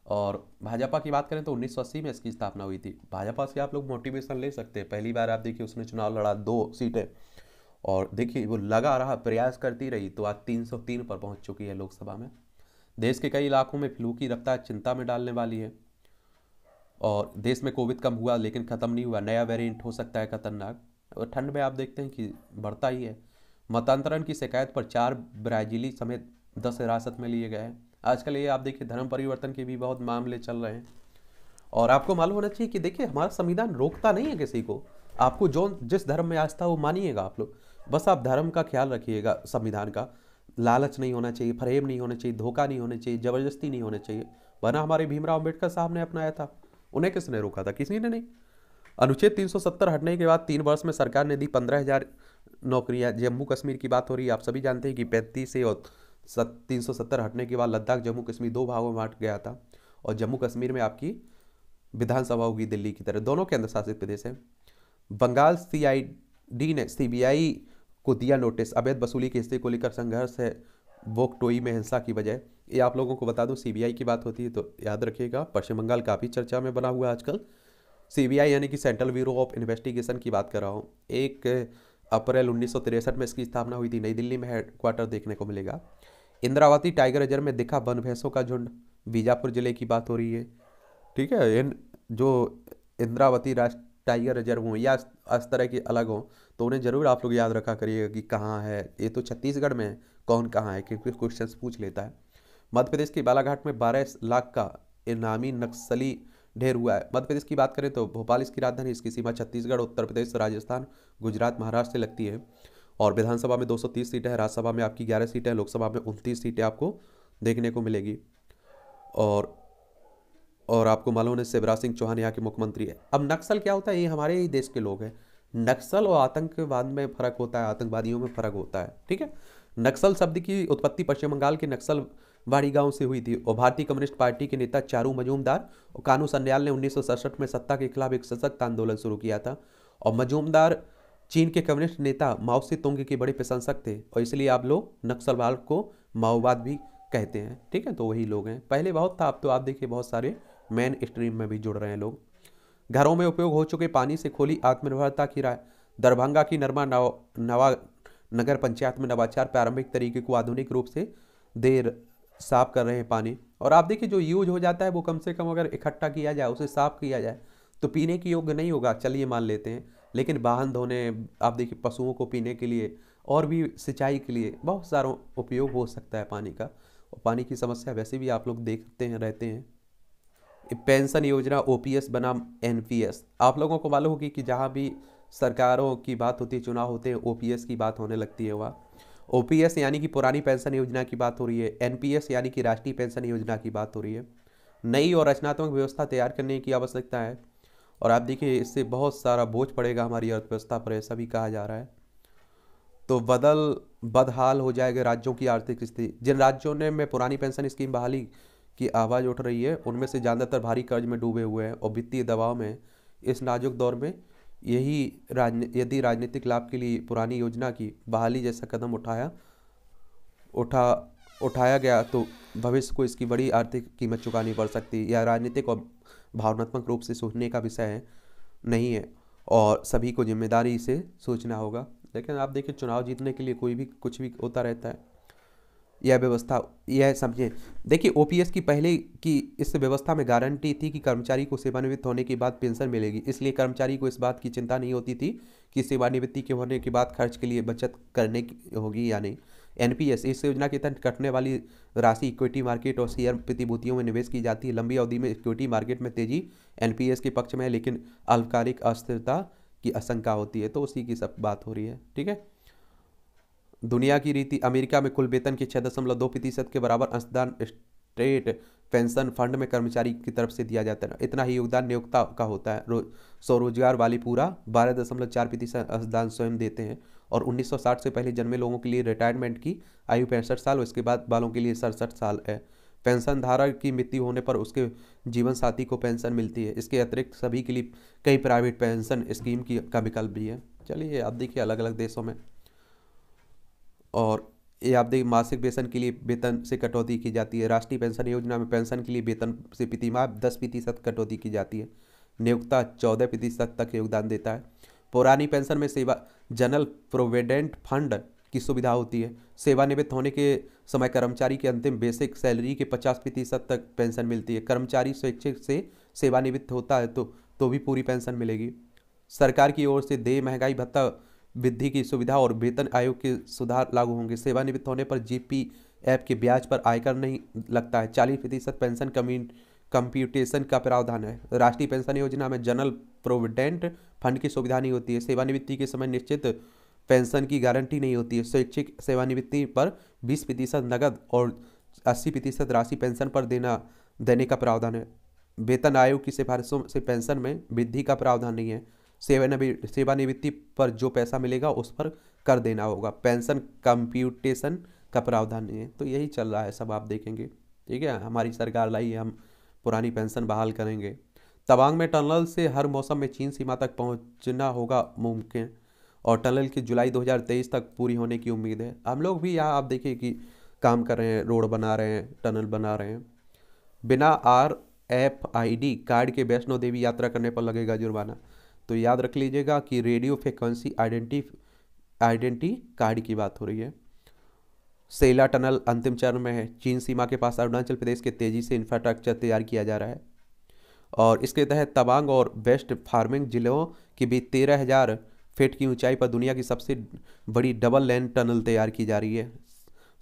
और भाजपा की बात करें तो 1980 में इसकी स्थापना हुई थी। भाजपा से आप लोग मोटिवेशन ले सकते हैं। पहली बार आप देखिए उसने चुनाव लड़ा, 2 सीटें, और देखिए वो लगा रहा, प्रयास करती रही, तो आज 303 पर पहुंच चुकी है लोकसभा में। देश के कई इलाकों में फ्लू की रफ्तार चिंता में डालने वाली है। और देश में कोविड कम हुआ लेकिन ख़त्म नहीं हुआ, नया वेरिएंट हो सकता है खतरनाक। और ठंड में आप देखते हैं कि बढ़ता ही है। मतांतरण की शिकायत पर 4 ब्राज़ीली समेत 10 हिरासत में लिए गए हैं। आजकल ये आप देखिए धर्म परिवर्तन के भी बहुत मामले चल रहे हैं। और आपको मालूम होना चाहिए कि देखिए हमारा संविधान रोकता नहीं है किसी को, आपको जो जिस धर्म में आस्था हो मानिएगा आप लोग, बस आप धर्म का ख्याल रखिएगा। संविधान का लालच नहीं होना चाहिए, फरेब नहीं होना चाहिए, धोखा नहीं होना चाहिए, जबरदस्ती नहीं होना चाहिए। वरना हमारे भीमराव अम्बेडकर साहब ने अपनाया था, उन्हें किसने रोका था? किसी ने नहीं। अनुच्छेद 370 हटने के बाद 3 वर्ष में सरकार ने दी 15,000 नौकरियां। जम्मू कश्मीर की बात हो रही है, आप सभी जानते हैं कि 35 से और 370 हटने के बाद लद्दाख जम्मू कश्मीर 2 भागों में बांट गया था। और जम्मू कश्मीर में आपकी विधानसभा होगी दिल्ली की तरह, दोनों केंद्र शासित प्रदेश हैं। बंगाल सीआईडी ने सीबीआई को दिया नोटिस, अवैध वसूली के हिस्से को लेकर संघर्ष है वोकटोई में हिंसा की वजह। ये आप लोगों को बता दूं, सीबीआई की बात होती है तो याद रखिएगा, पश्चिम बंगाल काफ़ी चर्चा में बना हुआ है आजकल। सीबीआई यानी कि सेंट्रल ब्यूरो ऑफ इन्वेस्टिगेशन की बात कर रहा हूँ। 1 अप्रैल 1963 में इसकी स्थापना हुई थी, नई दिल्ली में हेडक्वार्टर देखने को मिलेगा। इंद्रावती टाइगर रिजर्व में दिखा वन भैंसों का झुंड, बीजापुर जिले की बात हो रही है। ठीक है, इन जो इंद्रावती राष्ट्रीय टाइगर रिजर्व हों या इस तरह की अलग हों तो उन्हें जरूर आप लोग याद रखा करिएगा कि कहाँ है। ये तो छत्तीसगढ़ में है, कौन कहाँ है, क्योंकि क्वेश्चन पूछ लेता है। मध्य प्रदेश के बालाघाट में 12 लाख का इनामी नक्सली ढेर हुआ है। मध्य प्रदेश की बात करें तो भोपाल इसकी राजधानी, इसकी सीमा छत्तीसगढ़, उत्तर प्रदेश, राजस्थान, गुजरात, महाराष्ट्र से लगती है। और विधानसभा में 230 सीटें हैं, राज्यसभा में आपकी 11 सीटें, लोकसभा में 29 सीटें आपको देखने को मिलेगी। और आपको मालूम है शिवराज सिंह चौहान यहाँ के मुख्यमंत्री है। अब नक्सल क्या होता है, ये हमारे ही देश के लोग हैं। नक्सल और आतंकवाद में फर्क होता है, आतंकवादियों में फर्क होता है। ठीक है, नक्सल शब्द की उत्पत्ति पश्चिम बंगाल के नक्सलवाड़ी गांव से हुई थी और भारतीय कम्युनिस्ट पार्टी के नेता चारू मजूमदार और कानू सन्याल ने 1967 में सत्ता के खिलाफ एक सशक्त आंदोलन शुरू किया था। और मजूमदार चीन के कम्युनिस्ट नेता माओ से तुंग के बड़े प्रशंसक थे और इसलिए आप लोग नक्सलवाद को माओवाद भी कहते हैं। ठीक है, तो वही लोग हैं। पहले बहुत था, अब तो आप देखिए बहुत सारे मेन स्ट्रीम में भी जुड़ रहे हैं लोग। घरों में उपयोग हो चुके पानी से खोली आत्मनिर्भरता की राह, दरभंगा की नवा नगर पंचायत में नवाचार, प्रारंभिक तरीके को आधुनिक रूप से देर साफ कर रहे हैं पानी। और आप देखिए जो यूज हो जाता है वो कम से कम अगर इकट्ठा किया जाए, उसे साफ किया जाए तो पीने के योग्य नहीं होगा, चलिए मान लेते हैं, लेकिन वाहन धोने, आप देखिए पशुओं को पीने के लिए और भी सिंचाई के लिए बहुत सारा उपयोग हो सकता है पानी का। और पानी की समस्या वैसे भी आप लोग देखते हैं रहते हैं। पेंशन योजना ओपीएस बनाम एनपीएस, आप लोगों को मालूम होगी कि जहाँ भी सरकारों की बात होती है, चुनाव होते हैं, ओपीएस की बात होने लगती है। वहाँ ओपीएस यानी कि पुरानी पेंशन योजना की बात हो रही है, एनपीएस यानी कि राष्ट्रीय पेंशन योजना की बात हो रही है। नई और रचनात्मक व्यवस्था तैयार करने की आवश्यकता है। और आप देखिए इससे बहुत सारा बोझ पड़ेगा हमारी अर्थव्यवस्था पर, ऐसा भी कहा जा रहा है। तो बदहाल हो जाएगा राज्यों की आर्थिक स्थिति। जिन राज्यों ने में पुरानी पेंशन स्कीम बहाली की आवाज़ उठ रही है उनमें से ज़्यादातर भारी कर्ज में डूबे हुए हैं और वित्तीय दबाव में। इस नाजुक दौर में यदि राजनीतिक लाभ के लिए पुरानी योजना की बहाली जैसा कदम उठाया गया तो भविष्य को इसकी बड़ी आर्थिक कीमत चुकानी पड़ सकती है। यह राजनीतिक और भावनात्मक रूप से सोचने का विषय नहीं है और सभी को जिम्मेदारी से सोचना होगा। लेकिन आप देखिए चुनाव जीतने के लिए कोई भी कुछ भी होता रहता है। यह व्यवस्था, यह समझें, देखिए ओपीएस की पहले की इस व्यवस्था में गारंटी थी कि कर्मचारी को सेवानिवृत्त होने के बाद पेंशन मिलेगी, इसलिए कर्मचारी को इस बात की चिंता नहीं होती थी कि सेवानिवृत्ति के होने के बाद खर्च के लिए बचत करने की होगी या नहीं। एनपीएस, इस योजना के तहत कटने वाली राशि इक्विटी मार्केट और शेयर प्रतिभूतियों में निवेश की जाती है। लंबी अवधि में इक्विटी मार्केट में तेजी एनपीएस के पक्ष में है, लेकिन अल्पकालिक अस्थिरता की आशंका होती है, तो उसी की सब बात हो रही है। ठीक है, दुनिया की रीति, अमेरिका में कुल वेतन के 6.2% के बराबर अंशदान स्टेट पेंशन फंड में कर्मचारी की तरफ से दिया जाता है। इतना ही योगदान नियोक्ता का होता है। स्वरोजगार वाली पूरा 12.4% अंशदान स्वयं देते हैं। और 1960 से पहले जन्मे लोगों के लिए रिटायरमेंट की आयु 65 साल और इसके बाद वालों के लिए 67 साल है। पेंशन धारक की मृत्यु होने पर उसके जीवन साथी को पेंशन मिलती है। इसके अतिरिक्त सभी के लिए कई प्राइवेट पेंशन स्कीम का विकल्प भी है। चलिए आप देखिए अलग अलग देशों में। और ये आप देखिए मासिक वेतन के लिए वेतन से कटौती की जाती है। राष्ट्रीय पेंशन योजना में पेंशन के लिए वेतन से प्रतिमाह 10% कटौती की जाती है। नियोक्ता 14% तक योगदान देता है। पुरानी पेंशन में सेवा जनरल प्रोविडेंट फंड की सुविधा होती है। सेवानिवृत्त होने के समय कर्मचारी के अंतिम बेसिक सैलरी के 50% तक पेंशन मिलती है। कर्मचारी स्वैच्छिक से सेवानिवृत्त होता है तो भी पूरी पेंशन मिलेगी। सरकार की ओर से देय महंगाई भत्ता वृद्धि की सुविधा और वेतन आयोग के सुधार लागू होंगे। सेवानिवृत्त होने पर जीपीएफ के ब्याज पर आयकर नहीं लगता है। 40% पेंशन कंप्यूटेशन का प्रावधान है। राष्ट्रीय पेंशन योजना में जनरल प्रोविडेंट फंड की सुविधा नहीं होती है। सेवानिवृत्ति के समय निश्चित पेंशन की गारंटी नहीं होती है। स्वैच्छिक सेवानिवृत्ति पर 20% नकद और 80% राशि पेंशन पर देने का प्रावधान है। वेतन आयोग की सिफारिशों से पेंशन में वृद्धि का प्रावधान नहीं है। सेवानिवृत्ति पर जो पैसा मिलेगा उस पर कर देना होगा। पेंशन कंप्यूटेशन का प्रावधान नहीं है। तो यही चल रहा है सब, आप देखेंगे। ठीक है, हमारी सरकार लाई है, हम पुरानी पेंशन बहाल करेंगे। तवांग में टनल से हर मौसम में चीन सीमा तक पहुंचना होगा मुमकिन, और टनल की जुलाई 2023 तक पूरी होने की उम्मीद है। हम लोग भी यहाँ आप देखिए कि काम कर रहे हैं, रोड बना रहे हैं, टनल बना रहे हैं। बिना RFID कार्ड के वैष्णो देवी यात्रा करने पर लगेगा जुर्माना। तो याद रख लीजिएगा कि रेडियो फ्रिक्वेंसी आइडेंटिटी कार्ड की बात हो रही है। सेला टनल अंतिम चरण में है। चीन सीमा के पास अरुणाचल प्रदेश के तेजी से इंफ्रास्ट्रक्चर तैयार किया जा रहा है, और इसके तहत तवांग और वेस्ट फार्मिंग जिलों के बीच 13,000 फीट की ऊंचाई पर दुनिया की सबसे बड़ी डबल लेन टनल तैयार की जा रही है।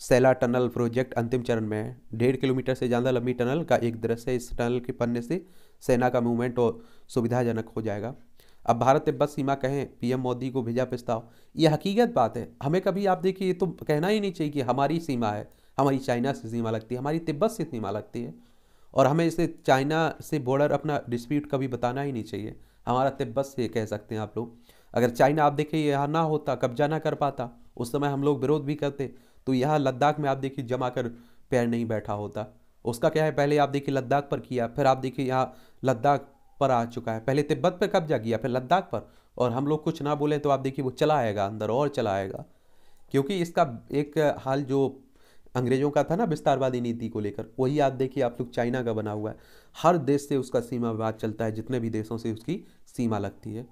सेला टनल प्रोजेक्ट अंतिम चरण में है। 1.5 किलोमीटर से ज़्यादा लंबी टनल का एक दृश्य इस टनल के बनने से सेना का मूवमेंट और सुविधाजनक हो जाएगा। अब भारत तिब्बत सीमा कहें, पीएम मोदी को भेजा प्रस्ताव। ये हकीकत बात है। हमें कभी आप देखिए, ये तो कहना ही नहीं चाहिए कि हमारी सीमा है, हमारी चाइना से सीमा लगती है, हमारी तिब्बत से सीमा लगती है, और हमें इसे चाइना से बॉर्डर अपना डिस्प्यूट कभी बताना ही नहीं चाहिए। हमारा तिब्बत से कह सकते हैं आप लोग। अगर चाइना आप देखिए यहाँ ना होता, कब्जा ना कर पाता, उस समय हम लोग विरोध भी करते, तो यहाँ लद्दाख में आप देखिए जमा कर पैर नहीं बैठा होता। उसका क्या है, पहले आप देखिए लद्दाख पर किया, फिर आप देखिए यहाँ लद्दाख पर आ चुका है। पहले तिब्बत पर कब्जा किया, फिर लद्दाख पर, और हम लोग कुछ ना बोले तो आप देखिए वो चला आएगा अंदर और चला आएगा। क्योंकि इसका एक हाल जो अंग्रेजों का था ना विस्तारवादी नीति को लेकर, वही आप देखिए आप लोग चाइना का बना हुआ है। हर देश से उसका सीमा विवाद चलता है, जितने भी देशों से उसकी सीमा लगती है।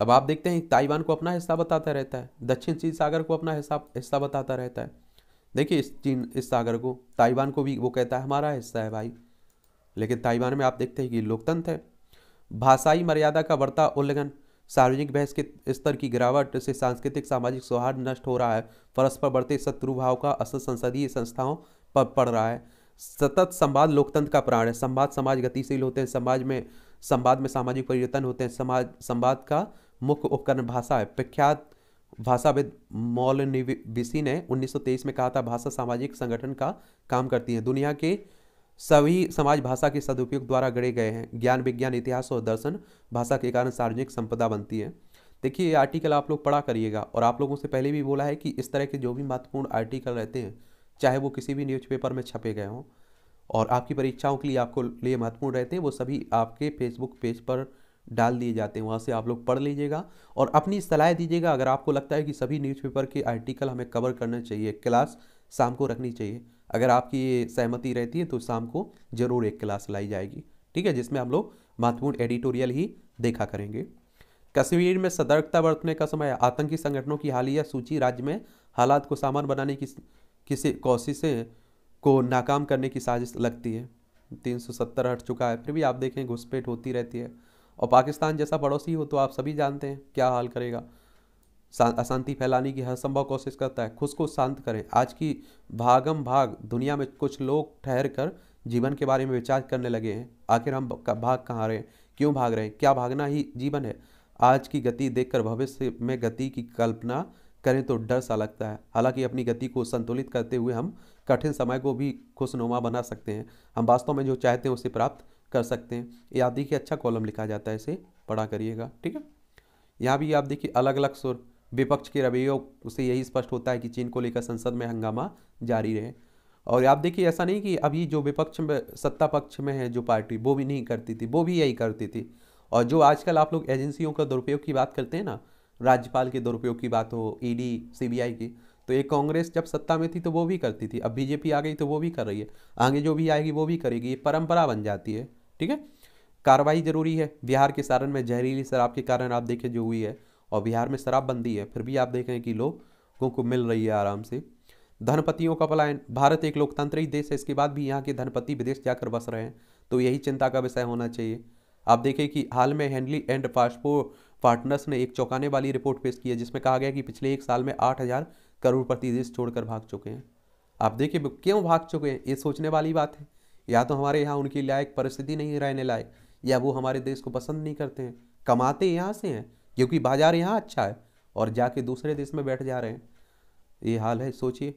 अब आप देखते हैं ताइवान को अपना हिस्सा बताता रहता है, दक्षिण चीन सागर को अपना हिस्सा बताता रहता है। देखिए इस सागर को, ताइवान को भी वो कहता है हमारा हिस्सा है भाई। लेकिन ताइवान में आप देखते हैं कि लोकतंत्र है। भाषाई मर्यादा का बढ़ता उल्लंघन, सार्वजनिक बहस के स्तर की गिरावट से सांस्कृतिक सामाजिक सौहार्द नष्ट हो रहा है। परस्पर बढ़ते शत्रु भाव का असर संसदीय संस्थाओं पर पड़ रहा है। सतत संवाद लोकतंत्र का प्राण है। संवाद समाज गतिशील होते हैं, संवाद में सामाजिक परिवर्तन होते हैं। संवाद का मुख्य उपकरण भाषा है। प्रख्यात भाषाविद मौलनबी ने 1923 में कहा था, भाषा सामाजिक संगठन का काम करती है। दुनिया के सभी समाज भाषा के सदुपयोग द्वारा गढ़े गए हैं। ज्ञान विज्ञान इतिहास और दर्शन भाषा के कारण सार्वजनिक संपदा बनती है। देखिए ये आर्टिकल आप लोग पढ़ा करिएगा, और आप लोगों से पहले भी बोला है कि इस तरह के जो भी महत्वपूर्ण आर्टिकल रहते हैं, चाहे वो किसी भी न्यूज़पेपर में छपे गए हों और आपकी परीक्षाओं के लिए आपको लिए महत्वपूर्ण रहते हैं, वो सभी आपके फेसबुक पेज पर डाल दिए जाते हैं। वहाँ से आप लोग पढ़ लीजिएगा और अपनी सलाह दीजिएगा। अगर आपको लगता है कि सभी न्यूज़पेपर के आर्टिकल हमें कवर करना चाहिए, क्लास शाम को रखनी चाहिए, अगर आपकी ये सहमति रहती है तो शाम को जरूर एक क्लास लाई जाएगी, ठीक है, जिसमें हम लोग महत्वपूर्ण एडिटोरियल ही देखा करेंगे। कश्मीर में सतर्कता बरतने का समय। आतंकी संगठनों की हालिया सूची राज्य में हालात को सामान्य बनाने की किसी कोशिशें को नाकाम करने की साजिश लगती है। 370 हट चुका है, फिर भी आप देखें घुसपैठ होती रहती है। और पाकिस्तान जैसा पड़ोसी हो तो आप सभी जानते हैं क्या हाल करेगा। अशांति फैलाने की हर संभव कोशिश करता है। खुद को शांत करें। आज की भागम भाग दुनिया में कुछ लोग ठहर कर जीवन के बारे में विचार करने लगे हैं। आखिर हम भाग कहाँ रहे हैं, क्यों भाग रहे हैं, क्या भागना ही जीवन है। आज की गति देखकर भविष्य में गति की कल्पना करें तो डर सा लगता है। हालांकि अपनी गति को संतुलित करते हुए हम कठिन समय को भी खुशनुमा बना सकते हैं। हम वास्तव में जो चाहते हैं उसे प्राप्त कर सकते हैं। ये आप देखिए अच्छा कॉलम लिखा जाता है, इसे पढ़ा करिएगा, ठीक है। यहाँ भी आप देखिए अलग अलग सुर। विपक्ष के रवैयों से यही स्पष्ट होता है कि चीन को लेकर संसद में हंगामा जारी रहे। और आप देखिए ऐसा नहीं कि अभी जो विपक्ष में सत्ता पक्ष में है जो पार्टी, वो भी नहीं करती थी, वो भी यही करती थी। और जो आजकल आप लोग एजेंसियों का दुरुपयोग की बात करते हैं ना, राज्यपाल के दुरुपयोग की बात हो, ईडी सीबीआई की, तो ये कांग्रेस जब सत्ता में थी तो वो भी करती थी। अब बीजेपी आ गई तो वो भी कर रही है, आगे जो भी आएगी वो भी करेगी। ये परंपरा बन जाती है, ठीक है। कार्रवाई जरूरी है। बिहार के सारण में जहरीली शराब के कारण आप देखें जो हुई है, और बिहार में शराबबंदी है, फिर भी आप देखें कि लोगों को मिल रही है आराम से। धनपतियों का पलायन। भारत एक लोकतांत्रिक देश है, इसके बाद भी यहाँ के धनपति विदेश जाकर बस रहे हैं, तो यही चिंता का विषय होना चाहिए। आप देखें कि हाल में हेनली एंड पासपोर्ट पार्टनर्स ने एक चौंकाने वाली रिपोर्ट पेश की है जिसमें कहा गया कि पिछले 1 साल में 8,000 करोड़ देश छोड़कर भाग चुके हैं। आप देखिए वो क्यों भाग चुके हैं, ये सोचने वाली बात है। या तो हमारे यहाँ उनकी लायक परिस्थिति नहीं रहने लायक, या वो हमारे देश को पसंद नहीं करते हैं। कमाते यहाँ से हैं क्योंकि बाजार यहाँ अच्छा है, और जाके दूसरे देश में बैठ जा रहे हैं। ये हाल है, सोचिए।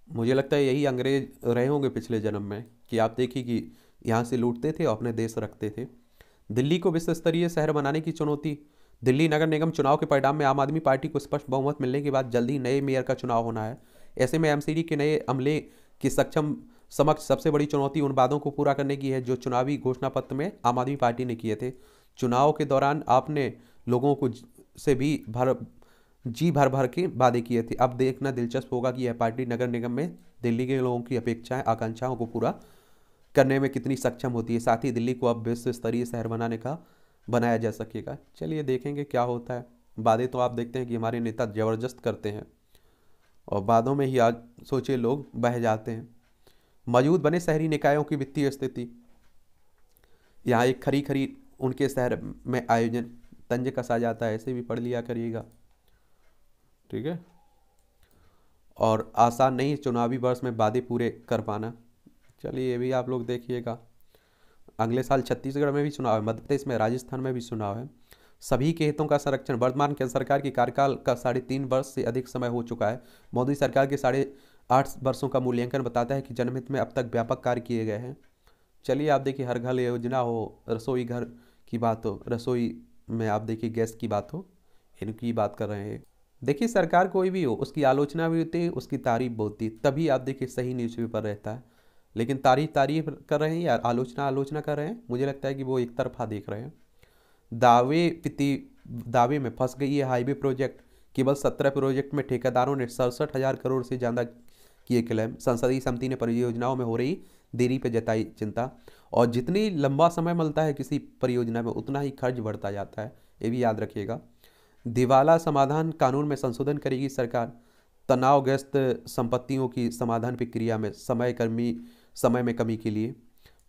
मुझे लगता है यही अंग्रेज रहे होंगे पिछले जन्म में, कि आप देखिए कि यहाँ से लूटते थे और अपने देश रखते थे। दिल्ली को विश्व स्तरीय शहर बनाने की चुनौती। दिल्ली नगर निगम चुनाव के परिणाम में आम आदमी पार्टी को स्पष्ट बहुमत मिलने के बाद जल्द ही नए मेयर का चुनाव होना है। ऐसे में एमसीडी के नए अमले की सक्षम समक्ष सबसे बड़ी चुनौती उन वादों को पूरा करने की है जो चुनावी घोषणा पत्र में आम आदमी पार्टी ने किए थे। चुनाव के दौरान आपने लोगों को से भी जी भर भर के वादे किए थे। अब देखना दिलचस्प होगा कि यह पार्टी नगर निगम में दिल्ली के लोगों की अपेक्षाएं आकांक्षाओं को पूरा करने में कितनी सक्षम होती है। साथ ही दिल्ली को अब विश्व स्तरीय शहर बनाया जा सकेगा। चलिए देखेंगे क्या होता है। वादे तो आप देखते हैं कि हमारे नेता जबरदस्त करते हैं, और वादों में ही आज सोचे लोग बह जाते हैं। मौजूद बने शहरी निकायों की वित्तीय स्थिति। यहाँ एक खरी खरी उनके शहर में आयोजन तंज कसा जाता है, ऐसे भी पढ़ लिया करिएगा, ठीक है। और आसान नहीं चुनावी वर्ष में वादे पूरे कर पाना। चलिए ये भी आप लोग देखिएगा। अगले साल छत्तीसगढ़ में भी चुनाव है, मध्य प्रदेश में, राजस्थान में भी चुनाव है। सभी के हितों का संरक्षण। वर्तमान केंद्र सरकार की कार्यकाल का 3.5 वर्ष से अधिक समय हो चुका है। मोदी सरकार के 8.5 वर्षों का मूल्यांकन बताता है कि जनहित में अब तक व्यापक कार्य किए गए हैं। चलिए आप देखिए, हर घर योजना हो, रसोई घर की बात हो, रसोई में आप देखिए गैस की बात हो, इनकी बात कर रहे हैं। देखिए सरकार कोई भी हो, उसकी आलोचना भी होती है, उसकी तारीफ भी होती है, तभी आप देखिए सही न्यूज़पेपर रहता है। लेकिन तारीफ कर रहे हैं या आलोचना कर रहे हैं, मुझे लगता है कि वो एक तरफा देख रहे हैं। दावे में फंस गई है हाईवे प्रोजेक्ट। केवल 17 प्रोजेक्ट में ठेकेदारों ने 67,000 करोड़ से ज़्यादा किए क्लेम। संसदीय समिति ने परियोजनाओं में हो रही देरी पर जताई चिंता। और जितनी लंबा समय मिलता है किसी परियोजना में, उतना ही खर्च बढ़ता जाता है, ये भी याद रखिएगा। दिवाला समाधान कानून में संशोधन करेगी सरकार। तनावग्रस्त संपत्तियों की समाधान प्रक्रिया में समय में कमी के लिए।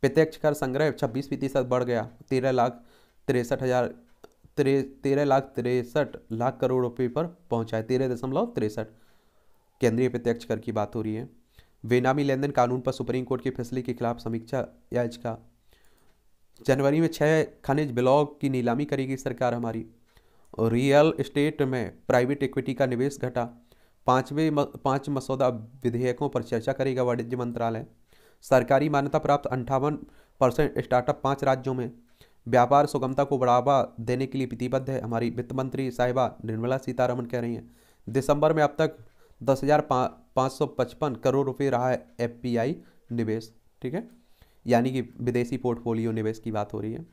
प्रत्यक्ष कर संग्रह 26% बढ़ गया, 13,63 लाख करोड़ रुपए पर पहुंचा है, 13.63। केंद्रीय प्रत्यक्ष कर की बात हो रही है। बेनामी लेन देन कानून पर सुप्रीम कोर्ट के फैसले के खिलाफ समीक्षा याचिका। जनवरी में 6 खनिज ब्लॉक की नीलामी करेगी सरकार हमारी। रियल एस्टेट में प्राइवेट इक्विटी का निवेश घटा। 5 मसौदा विधेयकों पर चर्चा करेगा वाणिज्य मंत्रालय। सरकारी मान्यता प्राप्त 58% स्टार्टअप 5 राज्यों में। व्यापार सुगमता को बढ़ावा देने के लिए प्रतिबद्ध है हमारी वित्त मंत्री साहिबा निर्मला सीतारमण, कह रही हैं। दिसंबर में अब तक 10,555 करोड़ रुपए रहा है एफपीआई निवेश, ठीक है, यानी कि विदेशी पोर्टफोलियो निवेश की बात हो रही है।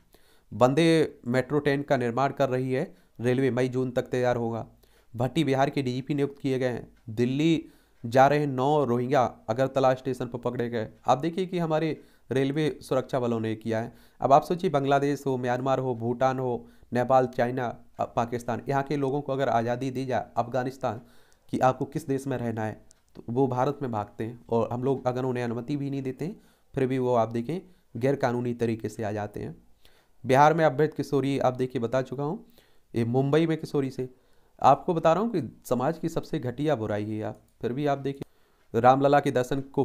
वंदे मेट्रो ट्रेन का निर्माण कर रही है रेलवे, मई जून तक तैयार होगा। भट्टी बिहार के डीजीपी नियुक्त किए गए हैं। दिल्ली जा रहे 9 रोहिंग्या अगरतला स्टेशन पर पकड़े गए। आप देखिए कि हमारे रेलवे सुरक्षा बलों ने किया है। अब आप सोचिए, बांग्लादेश हो, म्यांमार हो, भूटान हो, नेपाल, चाइना, पाकिस्तान, यहाँ के लोगों को अगर आज़ादी दी जाए, अफगानिस्तान, कि आपको किस देश में रहना है, तो वो भारत में भागते हैं। और हम लोग अगर उन्हें अनुमति भी नहीं देते हैं, फिर भी वो आप देखें गैर कानूनी तरीके से आ जाते हैं। बिहार में अवैध किशोरी, आप देखिए बता चुका हूँ। ये मुंबई में किशोरी से आपको बता रहा हूँ कि समाज की सबसे घटिया बुराई है आप, फिर भी आप देखिए। रामलला के दर्शन को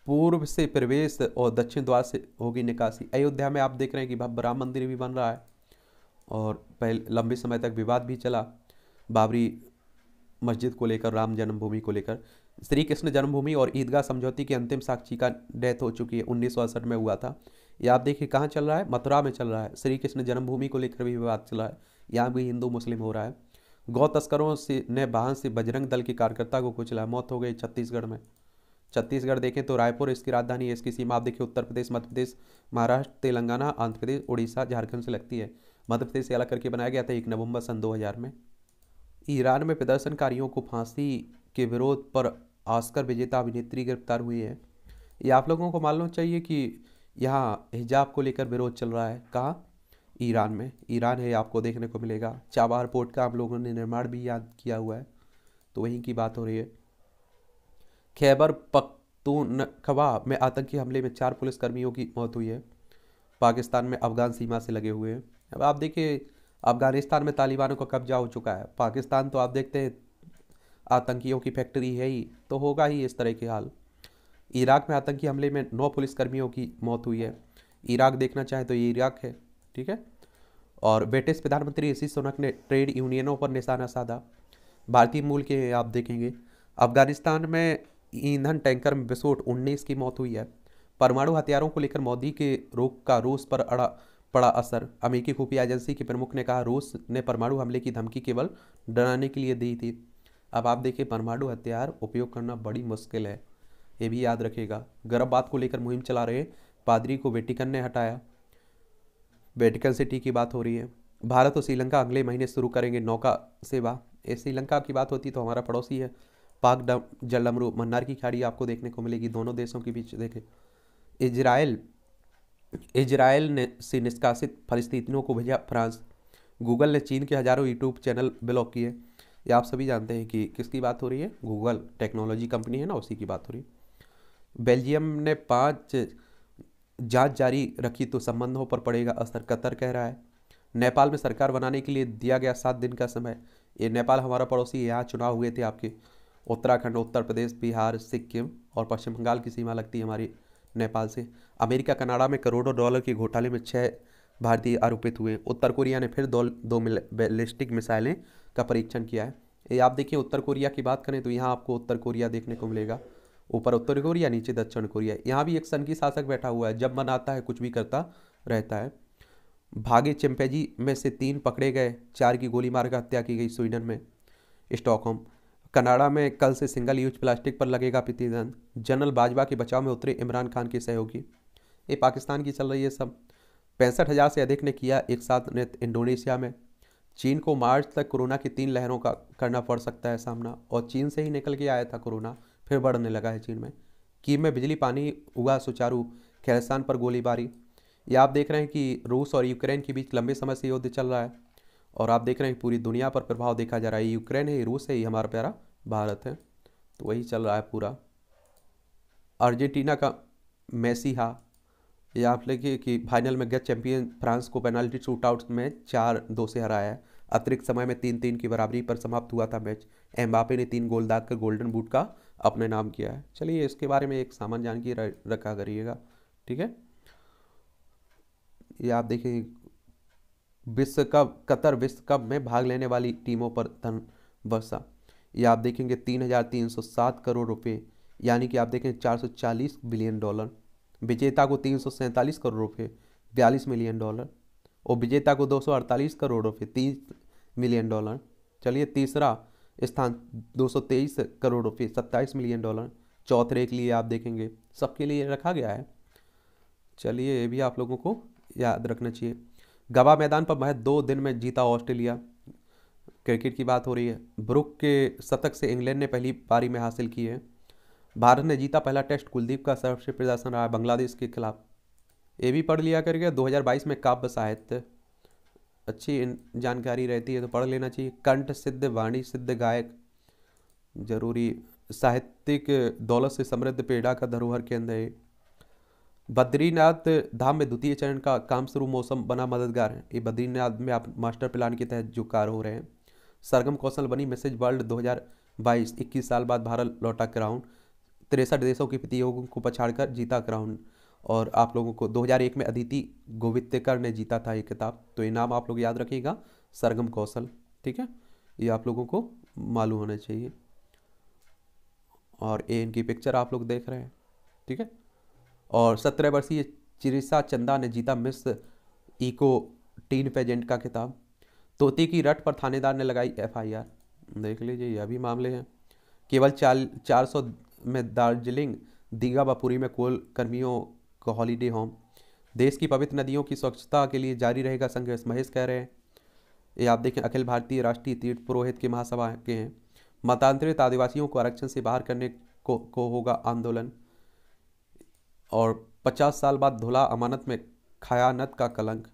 पूर्व से प्रवेश और दक्षिण द्वार से होगी निकासी। अयोध्या में आप देख रहे हैं कि भव्य राम मंदिर भी बन रहा है, और पहले लंबे समय तक विवाद भी चला बाबरी मस्जिद को लेकर, राम जन्मभूमि को लेकर। श्री कृष्ण जन्मभूमि और ईदगाह समझौते की अंतिम साक्षी का डेथ हो चुकी है, 1968 में हुआ था। ये आप देखिए कहाँ चल रहा है, मथुरा में चल रहा है। श्री कृष्ण जन्मभूमि को लेकर भी विवाद चला है, यहाँ भी हिंदू मुस्लिम हो रहा है। गौ तस्करों ने वाहन से बजरंग दल के कार्यकर्ता को कुचला, मौत हो गई छत्तीसगढ़ में। छत्तीसगढ़ देखें तो रायपुर इसकी राजधानी है। इसकी सीमा आप देखिए उत्तर प्रदेश, मध्य प्रदेश, महाराष्ट्र, तेलंगाना, आंध्र प्रदेश, उड़ीसा, झारखंड से लगती है। मध्य प्रदेश से अलग करके बनाया गया था 1 नवंबर सन 2000 में। ईरान में प्रदर्शनकारियों को फांसी के विरोध पर ऑस्कर विजेता अभिनेत्री गिरफ्तार हुई है। ये आप लोगों को मालूम चाहिए कि यहाँ हिजाब को लेकर विरोध चल रहा है। कहाँ? ईरान में। ईरान है, आपको देखने को मिलेगा। चाबहार पोर्ट का आप लोगों ने निर्माण भी याद किया हुआ है, तो वहीं की बात हो रही है। खैबर तो नखबा में आतंकी हमले में 4 पुलिसकर्मियों की मौत हुई है। पाकिस्तान में अफगान सीमा से लगे हुए हैं। अब आप देखिए, अफगानिस्तान में तालिबानों का कब्जा हो चुका है। पाकिस्तान तो आप देखते हैं आतंकियों की फैक्ट्री है ही, तो होगा ही इस तरह के हाल। इराक में आतंकी हमले में 9 पुलिसकर्मियों की मौत हुई है। इराक देखना चाहें तो ये इराक है, ठीक है। और ब्रिटिश प्रधानमंत्री ऋषि सुनक ने ट्रेड यूनियनों पर निशाना साधा। भारतीय मूल के हैं, आप देखेंगे। अफगानिस्तान में ईंधन टैंकर में विस्फोट, 19 की मौत हुई है। परमाणु हथियारों को लेकर मोदी के रोक का रूस पर पड़ा असर। अमेरिकी खुफिया एजेंसी के प्रमुख ने कहा रूस ने परमाणु हमले की धमकी केवल डराने के लिए दी थी। अब आप देखिए, परमाणु हथियार उपयोग करना बड़ी मुश्किल है, ये भी याद रखिएगा। गर्भपात को लेकर मुहिम चला रहे पादरी को वेटिकन ने हटाया। वेटिकन सिटी की बात हो रही है। भारत और श्रीलंका अगले महीने शुरू करेंगे नौका सेवा। ये श्रीलंका की बात होती तो हमारा पड़ोसी है। पाक जलमरू मन्नार की खाड़ी आपको देखने को मिलेगी दोनों देशों के बीच। देखे, इजराइल ने से निष्कासित फलस्तीनियों को भेजा फ्रांस। गूगल ने चीन के हजारों यूट्यूब चैनल ब्लॉक किए। ये आप सभी जानते हैं कि किसकी बात हो रही है, गूगल टेक्नोलॉजी कंपनी है ना, उसी की बात हो रही है। बेल्जियम ने 5 जांच जारी रखी तो संबंधों पर पड़ेगा असर, कतर कह रहा है। नेपाल में सरकार बनाने के लिए दिया गया 7 दिन का समय। ये नेपाल हमारा पड़ोसी है, यहाँ चुनाव हुए थे आपके। उत्तराखंड, उत्तर प्रदेश, बिहार, सिक्किम और पश्चिम बंगाल की सीमा लगती है हमारी नेपाल से। अमेरिका कनाडा में करोड़ों डॉलर के घोटाले में 6 भारतीय आरोपित हुए। उत्तर कोरिया ने फिर 2 बैलिस्टिक मिसाइलें का परीक्षण किया है। ये आप देखिए, उत्तर कोरिया की बात करें तो यहाँ आपको उत्तर कोरिया देखने को मिलेगा। ऊपर उत्तर कोरिया, नीचे दक्षिण कोरिया। यहाँ भी एक सनकी शासक बैठा हुआ है, जब मन आता है कुछ भी करता रहता है। भागे चिंपैंजी में से 3 पकड़े गए, 4 की गोली मारकर हत्या की गई स्वीडन में। स्टॉकहोम, कनाडा में कल से सिंगल यूज प्लास्टिक पर लगेगा प्रतिबंध। जनरल बाजवा के बचाव में उतरे इमरान खान के सहयोगी। ये पाकिस्तान की चल रही है सब। 65,000 से अधिक ने किया एक साथ नृत्य इंडोनेशिया में। चीन को मार्च तक कोरोना की 3 लहरों का करना पड़ सकता है सामना, और चीन से ही निकल के आया था कोरोना, फिर बढ़ने लगा है चीन में। कीव में बिजली पानी हुआ सुचारू, खैरस्तान पर गोलीबारी। ये आप देख रहे हैं कि रूस और यूक्रेन के बीच लंबे समय से युद्ध चल रहा है, और आप देख रहे हैं पूरी दुनिया पर प्रभाव देखा जा रहा है। यूक्रेन है, रूस है, ये हमारा प्यारा भारत है, तो वही चल रहा है पूरा। अर्जेंटीना का मेसीहा, ये आप देखिए कि फाइनल में गत चैंपियन फ्रांस को पेनाल्टी शूटआउट में 4-2 से हराया है। अतिरिक्त समय में 3-3 की बराबरी पर समाप्त हुआ था मैच। एम्बापे ने 3 गोल दाग कर गोल्डन बूट का अपने नाम किया है। चलिए, इसके बारे में एक सामान्य जानकारी रखा करिएगा, ठीक है। ये आप देखिए, विश्व कप, कतर विश्व कप में भाग लेने वाली टीमों पर धन वर्षा। ये आप देखेंगे 3,307 करोड़ रुपए, यानी कि आप देखें 440 बिलियन डॉलर। विजेता को 347 करोड़ रुपए, 42 मिलियन डॉलर। और विजेता को 248 करोड़ रुपए, 30 मिलियन डॉलर। चलिए, तीसरा स्थान 223 करोड़ रुपए, 27 मिलियन डॉलर। चौथे के लिए आप देखेंगे सबके लिए रखा गया है। चलिए, ये भी आप लोगों को याद रखना चाहिए। गवा मैदान पर महज 2 दिन में जीता ऑस्ट्रेलिया। क्रिकेट की बात हो रही है। ब्रुक के शतक से इंग्लैंड ने पहली पारी में हासिल की है। भारत ने जीता पहला टेस्ट, कुलदीप का सर्वश्रेष्ठ प्रदर्शन रहा बांग्लादेश के खिलाफ। ये भी पढ़ लिया करके 2022 में काव्य साहित्य, अच्छी जानकारी रहती है तो पढ़ लेना चाहिए। कंठ सिद्ध, वाणी सिद्ध गायक, जरूरी। साहित्यिक दौलत से समृद्ध पेड़ा का धरोहर केंद्र है। बद्रीनाथ धाम में द्वितीय चरण का काम शुरू, मौसम बना मददगार है। ये बद्रीनाथ में आप मास्टर प्लान के तहत जो कार्य हो रहे हैं। सरगम कौशल बनी मिसेज वर्ल्ड 2022, 21 साल बाद भारत लौटा क्राउन। 63 देशों के प्रतियोगियों को पछाड़कर जीता क्राउन। और आप लोगों को 2001 में अदिति गोवित्तेकर ने जीता था ये किताब, तो ये नाम आप लोग याद रखिएगा, सरगम कौशल, ठीक है। ये आप लोगों को मालूम होना चाहिए। और ये इनकी पिक्चर आप लोग देख रहे हैं, ठीक है। और 17 वर्षीय चिरिसा चंदा ने जीता मिस इको टीन पेजेंट का खिताब। तोती की रट पर थानेदार ने लगाई FIR, देख लीजिए, यह भी मामले हैं। केवल 400 में दार्जिलिंग, दीघा व पुरी में कोल कर्मियों को हॉलीडे होम। देश की पवित्र नदियों की स्वच्छता के लिए जारी रहेगा संघर्ष, महेश कह रहे हैं। ये आप देखें, अखिल भारतीय राष्ट्रीय तीर्थ पुरोहित के महासभा के हैं। मतांतरित आदिवासियों को आरक्षण से बाहर करने को होगा आंदोलन। और 50 साल बाद धुला अमानत में खयानत का कलंक।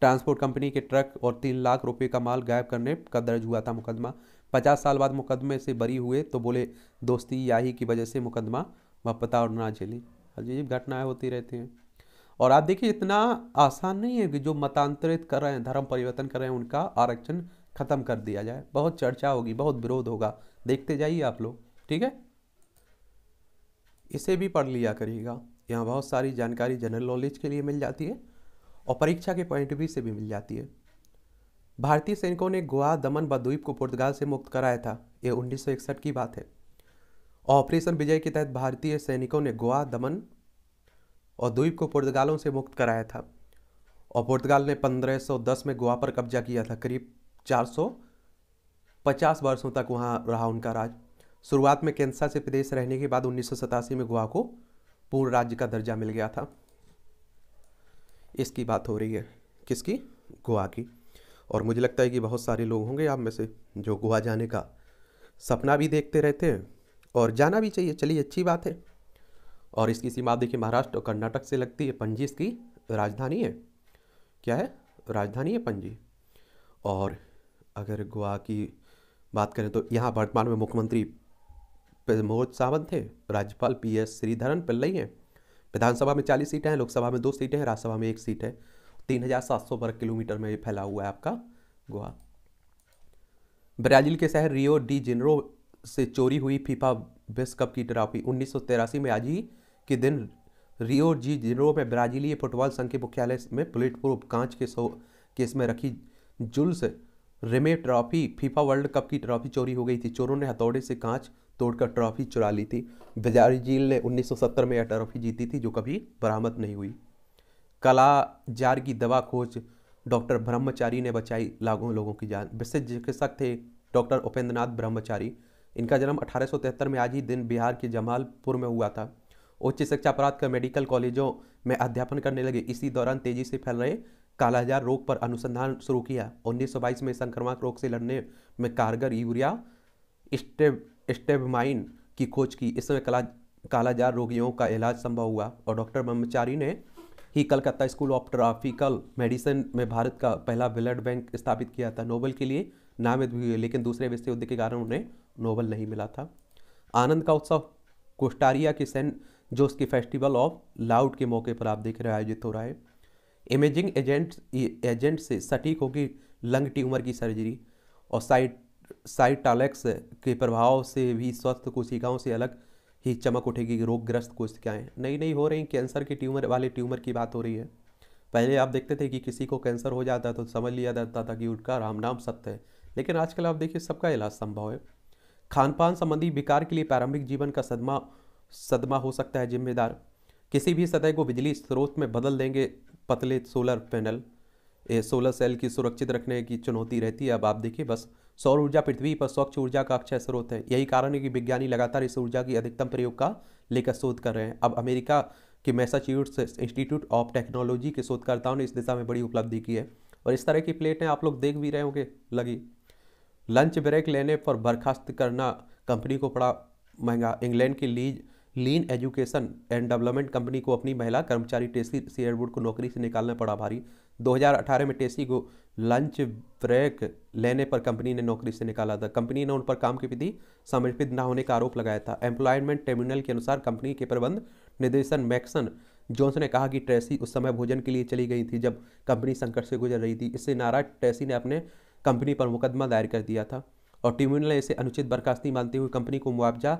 ट्रांसपोर्ट कंपनी के ट्रक और 3 लाख रुपए का माल गायब करने का दर्ज हुआ था मुकदमा। 50 साल बाद मुकदमे से बरी हुए तो बोले दोस्ती याही की वजह से मुकदमा पता और ना झेली, अजीब घटनाएं होती रहती हैं। और आप देखिए इतना आसान नहीं है कि जो मतांतरित कर रहे हैं, धर्म परिवर्तन कर रहे हैं, उनका आरक्षण खत्म कर दिया जाए। बहुत चर्चा होगी, बहुत विरोध होगा, देखते जाइए आप लोग, ठीक है। इसे भी पढ़ लिया करिएगा, यहाँ बहुत सारी जानकारी जनरल नॉलेज के लिए मिल जाती है और परीक्षा के पॉइंट भी से भी मिल जाती है। भारतीय सैनिकों ने गोवा, दमन व द्वीप को पुर्तगाल से मुक्त कराया था, ये 1961 की बात है। ऑपरेशन विजय के तहत भारतीय सैनिकों ने गोवा, दमन और द्वीप को पुर्तगालों से मुक्त कराया था और पुर्तगाल ने 1510 में गोवा पर कब्जा किया था। करीब 450 वर्षों तक वहाँ रहा उनका राज। शुरुआत में कैंसा से प्रदेश रहने के बाद 1987 में गोवा को पूर्ण राज्य का दर्जा मिल गया था। इसकी बात हो रही है, किसकी? गोवा की। और मुझे लगता है कि बहुत सारे लोग होंगे आप में से जो गोवा जाने का सपना भी देखते रहते हैं और जाना भी चाहिए, चलिए अच्छी बात है। और इसकी सीमा आप देखिए महाराष्ट्र और कर्नाटक से लगती है। पणजी इसकी राजधानी है। क्या है? राजधानी है पणजी। और अगर गोवा की बात करें तो यहाँ वर्तमान में मुख्यमंत्री प्रमोद सावंत थे, राज्यपाल PS श्रीधरन पिल्लई हैं। विधानसभा में 40 सीटें हैं, लोकसभा में 2 सीटें हैं, राज्यसभा में 1 सीट है। 3700 वर्ग किलोमीटर में फैला हुआ है आपका गोवा। ब्राजील के शहर रियो डी जेनेरो से चोरी हुई फीफा विश्व कप की ट्रॉफी। 1983 में आज ही के दिन रियो डी जेनेरो में ब्राजीलीय फुटबॉल संघ के मुख्यालय में बुलेट प्रूफ कांच के केस में रखी Jules Rimet trophy FIFA World Cup की ट्रॉफी चोरी हो गई थी। चोरों ने हथौड़े से कांच तोड़कर ट्रॉफी चुरा ली थी। ब्राजील ने 1970 में यह ट्रॉफी जीती थी जो कभी बरामद नहीं हुई। कालाजार की दवा खोज डॉक्टर ब्रह्मचारी ने बचाई लाखों लोगों की जान। विशिष्ट चिकित्सक थे डॉक्टर उपेंद्रनाथ ब्रह्मचारी। इनका जन्म 1873 में आज ही दिन बिहार के जमालपुर में हुआ था। उच्च शिक्षा प्राप्त कर मेडिकल कॉलेजों में अध्यापन करने लगे। इसी दौरान तेजी से फैल रहे कालाजार रोग पर अनुसंधान शुरू किया। 1922 में संक्रामक रोग से लड़ने में कारगर यूरिया स्टेबमाइन की खोज की। इस समय कालाजार रोगियों का इलाज संभव हुआ और डॉक्टर ब्रह्मचारी ने ही Calcutta school of tropical medicine में भारत का पहला ब्लड बैंक स्थापित किया था। नोबेल के लिए नामित भी हुए, लेकिन दूसरे विश्व युद्ध के कारण उन्हें नोबेल नहीं मिला था। आनंद का उत्सव कोस्टारिया के सेंट जोस के फेस्टिवल ऑफ लाउड के मौके पर आप देख रहे हैं आयोजित हो रहा है। इमेजिंग एजेंट से सटीक होगी लंग ट्यूमर की सर्जरी और साइटालेक्स के प्रभाव से भी स्वस्थ कोशिकाओं से अलग ही चमक उठेगी। रोगग्रस्त कोशिकाएं नई हो रही। कैंसर के ट्यूमर की बात हो रही है। पहले आप देखते थे कि किसी को कैंसर हो जाता तो समझ लिया जाता था कि उनका राम नाम सत्य है, लेकिन आजकल आप देखिए सबका इलाज संभव है। खान पान संबंधी विकार के लिए प्रारंभिक जीवन का सदमा हो सकता है जिम्मेदार। किसी भी सतह को बिजली स्रोत में बदल देंगे पतले सोलर पैनल। सोलर सेल की सुरक्षित रखने की चुनौती रहती है। अब आप देखिए बस सौर ऊर्जा पृथ्वी पर स्वच्छ ऊर्जा का अक्षय स्रोत है। यही कारण है कि विज्ञानी लगातार इस ऊर्जा की अधिकतम प्रयोग का लेकर शोध कर रहे हैं। अब अमेरिका के मैसाचुसेट्स इंस्टीट्यूट ऑफ टेक्नोलॉजी के शोधकर्ताओं ने इस दिशा में बड़ी उपलब्धि की है और इस तरह की प्लेटें आप लोग देख भी रहे होंगे लगी। लंच ब्रेक लेने पर बर्खास्त करना कंपनी को पड़ा महंगा। इंग्लैंड की लीन एजुकेशन एंड डेवलपमेंट कंपनी को अपनी महिला कर्मचारी टेसी शेयरवुड को नौकरी से निकालना पड़ा भारी। 2018 में टेसी को लंच ब्रेक लेने पर कंपनी ने नौकरी से निकाला था। कंपनी ने उन पर काम के प्रति समर्पित न होने का आरोप लगाया था। एम्प्लॉयमेंट ट्रिब्यूनल के अनुसार कंपनी के प्रबंध निदेशक मैक्सन जोन्स ने कहा कि ट्रेसी उस समय भोजन के लिए चली गई थी जब कंपनी संकट से गुजर रही थी। इससे नाराज ट्रेसी ने अपने कंपनी पर मुकदमा दायर कर दिया था और ट्रिब्यूनल ने इसे अनुचित बर्खास्ती मानते हुए कंपनी को मुआवजा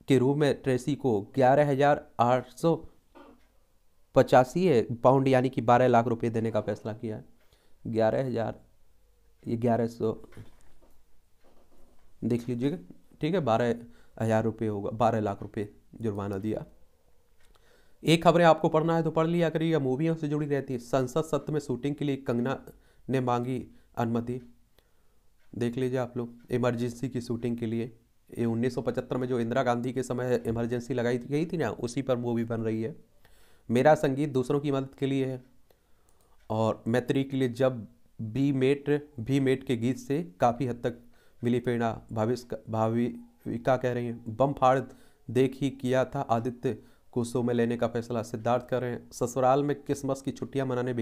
के रूप में ट्रेसी को 11,885 पाउंड यानी कि 12 लाख रुपए देने का फैसला किया है। 11,000 ये 1100 देख लीजिएगा, ठीक है, 12,000 रुपये होगा, 12 लाख रुपए जुर्माना दिया। एक खबरें आपको पढ़ना है तो पढ़ लिया करिएगा, मूवियों से जुड़ी रहती है। संसद सत्र में शूटिंग के लिए कंगना ने मांगी अनुमति, देख लीजिए आप लोग, इमरजेंसी की शूटिंग के लिए। ये 1975 में जो इंदिरा गांधी के समय इमरजेंसी लगाई गई थी ना, उसी पर मूवी बन रही है। मेरा संगीत दूसरों की मदद के लिए है और मैत्री के लिए जब भी मेट के गीत से काफ़ी हद तक मिली प्रेरणा। भाविका कह रही हैं बम फाड़ देख ही किया था आदित्य को शो में लेने का फैसला। सिद्धार्थ कर रहे हैं ससुराल में क्रिसमस की छुट्टियां मनाएंगे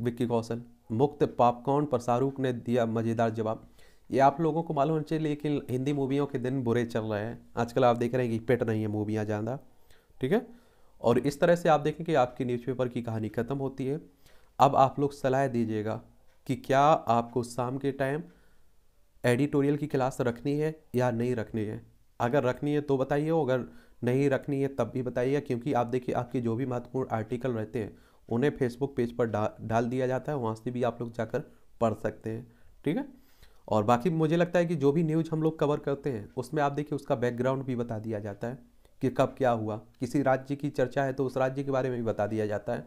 विक्की कौशल। मुक्त पॉपकॉर्न पर शाहरुख ने दिया मज़ेदार जवाब। ये आप लोगों को मालूम होना चाहिए, लेकिन हिंदी मूवियों के दिन बुरे चल रहे हैं आजकल। आप देख रहे हैं कि पिट रही हैं मूवियाँ ज़्यादा, ठीक है। और इस तरह से आप देखें कि आपकी न्यूज़पेपर की कहानी ख़त्म होती है। अब आप लोग सलाह दीजिएगा कि क्या आपको शाम के टाइम एडिटोरियल की क्लास रखनी है या नहीं रखनी है। अगर रखनी है तो बताइए, अगर नहीं रखनी है तब भी बताइए, क्योंकि आप देखिए आपके जो भी महत्वपूर्ण आर्टिकल रहते हैं उन्हें फेसबुक पेज पर डाल दिया जाता है, वहाँ से भी आप लोग जाकर पढ़ सकते हैं, ठीक है। और बाकी मुझे लगता है कि जो भी न्यूज़ हम लोग कवर करते हैं उसमें आप देखिए उसका बैकग्राउंड भी बता दिया जाता है कि कब क्या हुआ। किसी राज्य की चर्चा है तो उस राज्य के बारे में भी बता दिया जाता है,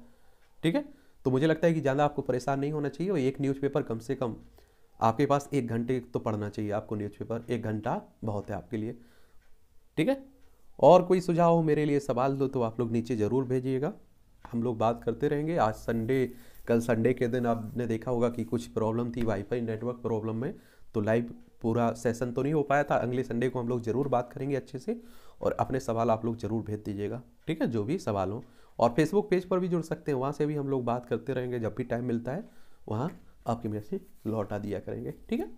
ठीक है। तो मुझे लगता है कि ज़्यादा आपको परेशान नहीं होना चाहिए, और एक न्यूज़पेपर कम से कम आपके पास 1 घंटे तो पढ़ना चाहिए आपको न्यूज़पेपर। 1 घंटा बहुत है आपके लिए, ठीक है। और कोई सुझाव हो मेरे लिए, सवाल दो तो आप लोग नीचे ज़रूर भेजिएगा, हम लोग बात करते रहेंगे। आज संडे, कल संडे के दिन आपने देखा होगा कि कुछ प्रॉब्लम थी वाईफाई नेटवर्क प्रॉब्लम में, तो लाइव पूरा सेशन तो नहीं हो पाया था। अगले संडे को हम लोग ज़रूर बात करेंगे अच्छे से, और अपने सवाल आप लोग ज़रूर भेज दीजिएगा, ठीक है, जो भी सवाल हो। और फेसबुक पेज पर भी जुड़ सकते हैं, वहाँ से भी हम लोग बात करते रहेंगे, जब भी टाइम मिलता है वहाँ आपके मैसेज लौटा दिया करेंगे, ठीक है।